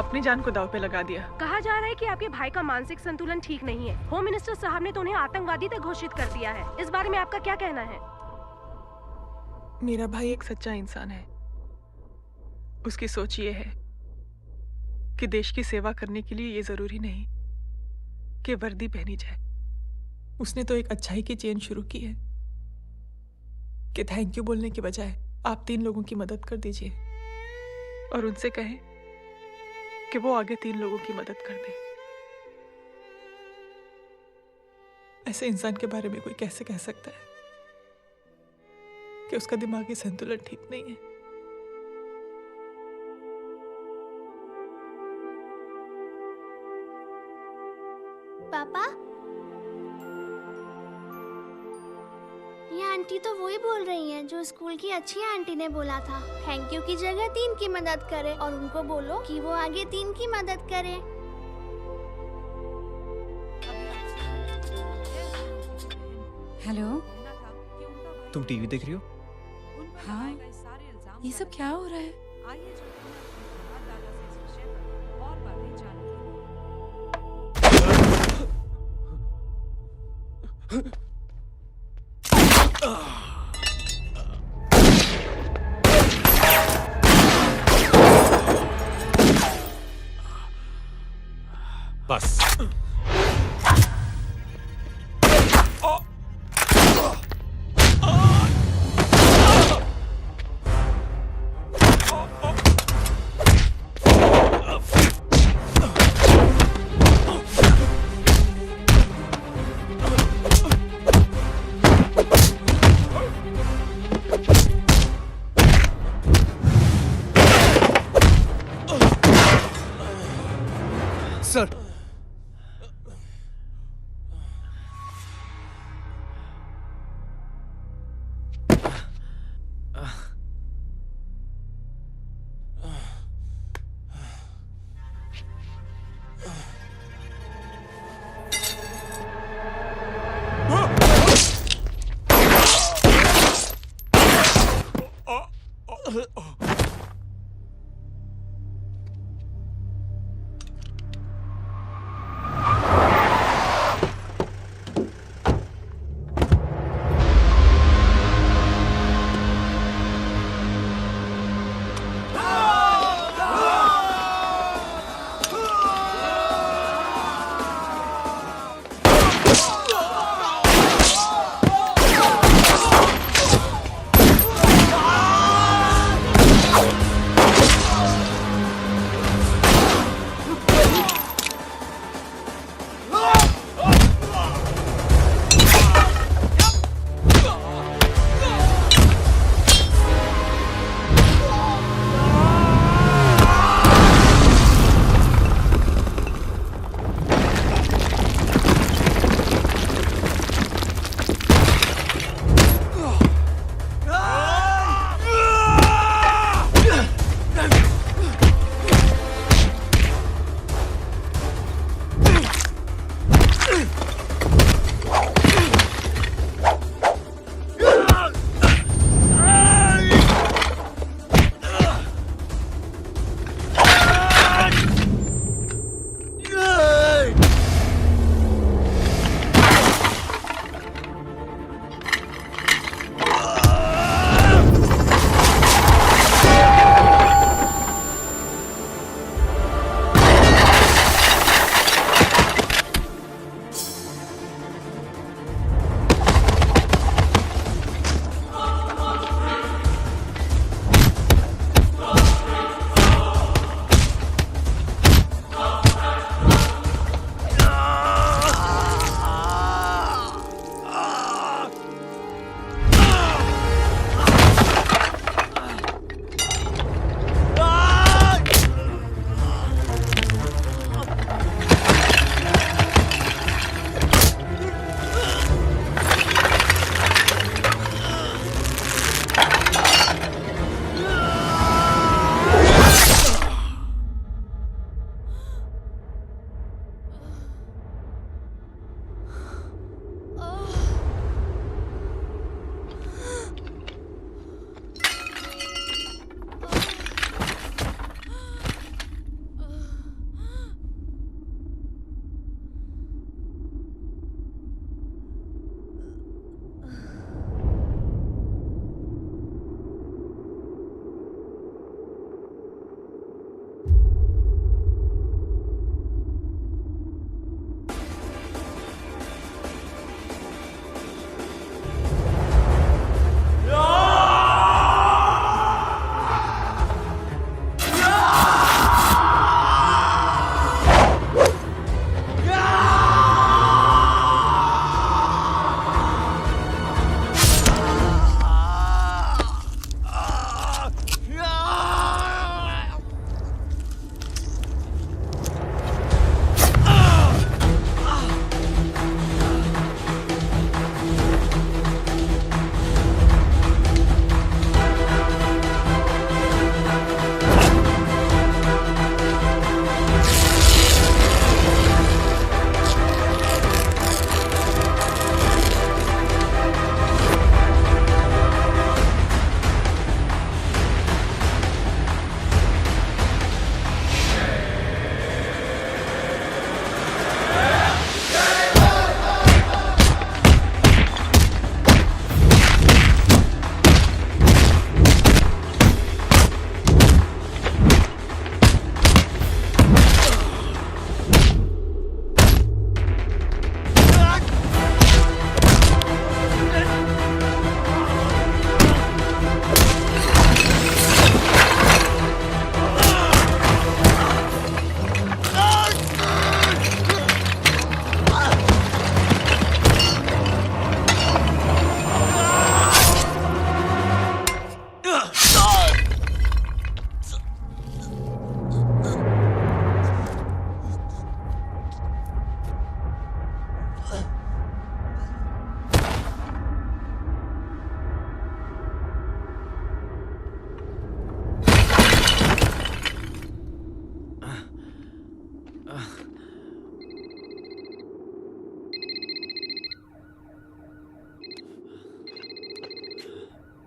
अपनी जान को दांव पे लगा दिया। कहा जा रहा है कि आपके भाई का मानसिक संतुलन ठीक नहीं है। होम मिनिस्टर साहब ने तो उन्हें आतंकवादी तक घोषित कर दिया है। इस बारे में आपका क्या कहना है? मेरा भाई एक सच्चा इंसान है। उसकी सोच ये है कि देश की सेवा करने के लिए ये जरूरी नहीं कि वर्दी पहनी जाए। उसने तो एक अच्छाई की चेन शुरू की है कि थैंक यू बोलने के बजाय आप 3 लोगों की मदद कर दीजिए और उनसे कहें कि वो आगे 3 लोगों की मदद कर दे। ऐसे इंसान के बारे में कोई कैसे कह सकता है कि उसका दिमागी संतुलन ठीक नहीं है? पापा ये आंटी तो वही बोल रही हैं जो स्कूल की अच्छी आंटी ने बोला था थैंक यू की जगह 3 की मदद करे और उनको बोलो कि वो आगे 3 की मदद करे। हेलो तुम टीवी देख रही हो? हाँ ये सब क्या हो रहा है? बस सर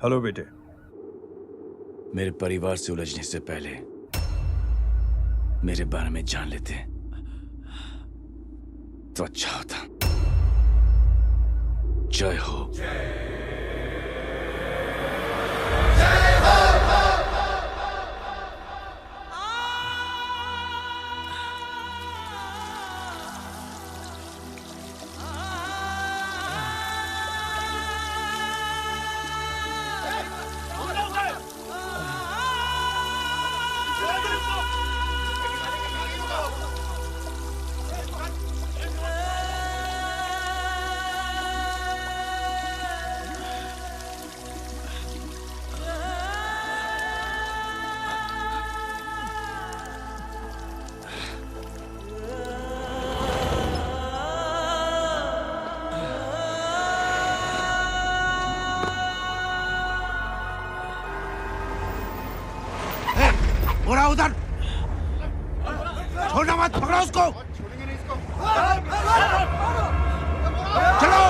हेलो बेटे। मेरे परिवार से उलझने से पहले मेरे बारे में जान लेते तो अच्छा होता। जय हो। घोड़ा उधर, छोड़ना मत, पकड़ो उसको। चलो।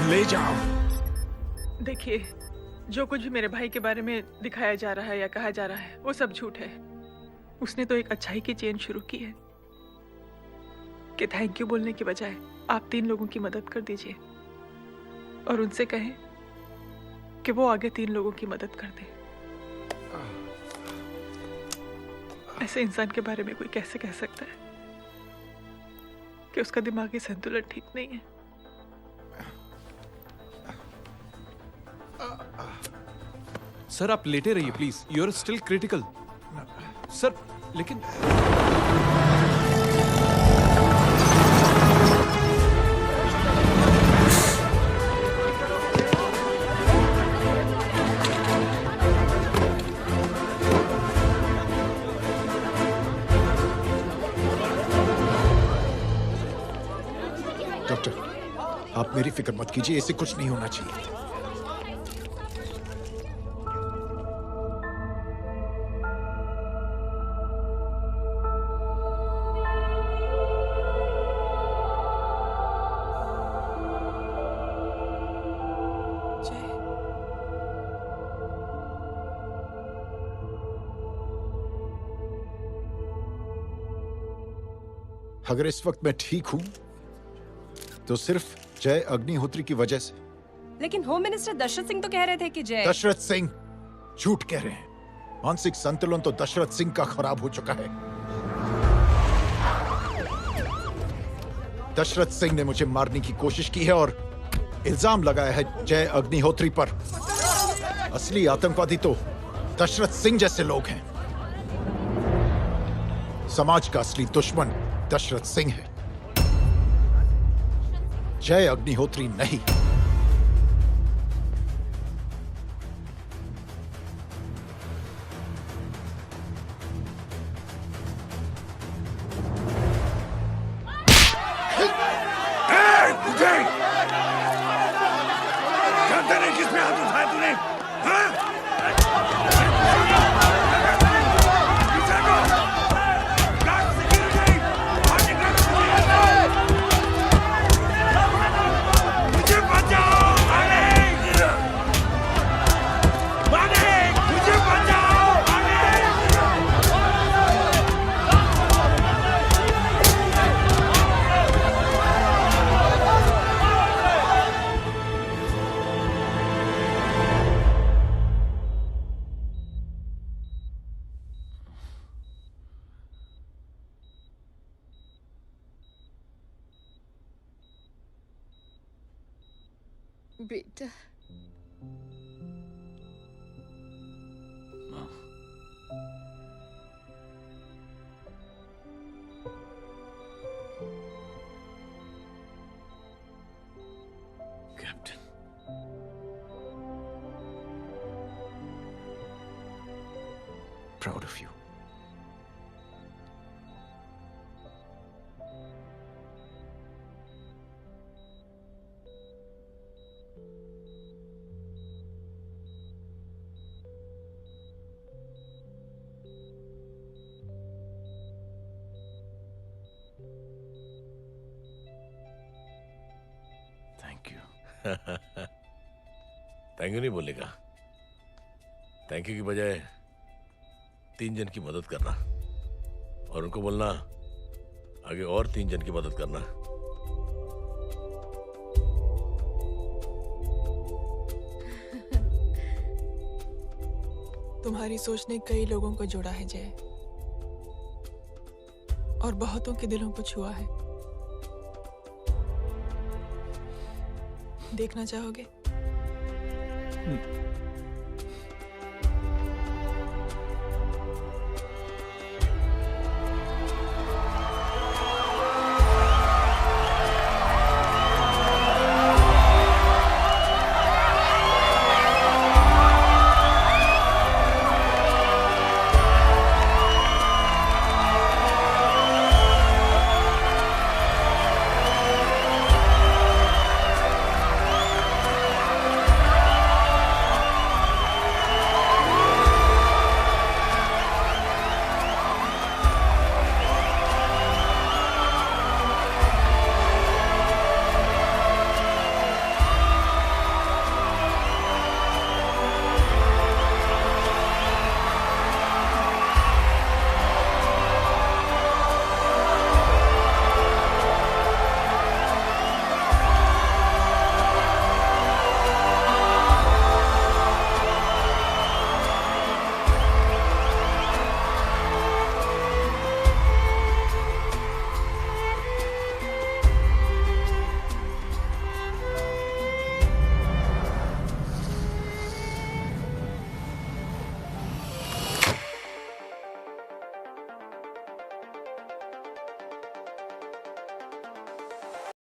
ले जाओ। देखिए, जो कुछ भी मेरे भाई के बारे में दिखाया जा रहा है या कहा जा रहा है वो सब झूठ है। उसने तो एक अच्छाई की चेन शुरू की है कि थैंक यू बोलने के बजाय आप 3 लोगों की मदद कर दीजिए और उनसे कहें कि वो आगे 3 लोगों की मदद कर दे। ऐसे इंसान के बारे में कोई कैसे कह सकता है कि उसका दिमागी संतुलन ठीक नहीं है? सर आप लेटे रहिए please, you are still critical. Sir लेकिन डॉक्टर, आप मेरी फिक्र मत कीजिए, इससे कुछ नहीं होना चाहिए। अगर इस वक्त मैं ठीक हूं तो सिर्फ जय अग्निहोत्री की वजह से। लेकिन होम मिनिस्टर दशरथ सिंह तो कह रहे थे कि जय। दशरथ सिंह झूठ कह रहे हैं। मानसिक संतुलन तो दशरथ सिंह का खराब हो चुका है। दशरथ सिंह ने मुझे मारने की कोशिश की है और इल्जाम लगाया है जय अग्निहोत्री पर। असली आतंकवादी तो दशरथ सिंह जैसे लोग हैं। समाज का असली दुश्मन दशरथ सिंह है, जय अग्निहोत्री नहीं। जानते नहीं किस पे हाथ उठाया तूने? बेटा captain, proud of you. Thank you. Thank you नहीं बोलेगा, थैंक यू की बजाय 3 जन की मदद करना और उनको बोलना आगे और 3 जन की मदद करना। तुम्हारी सोच ने कई लोगों को जोड़ा है जय, और बहुतों के दिलों को छुआ है। देखना चाहोगे?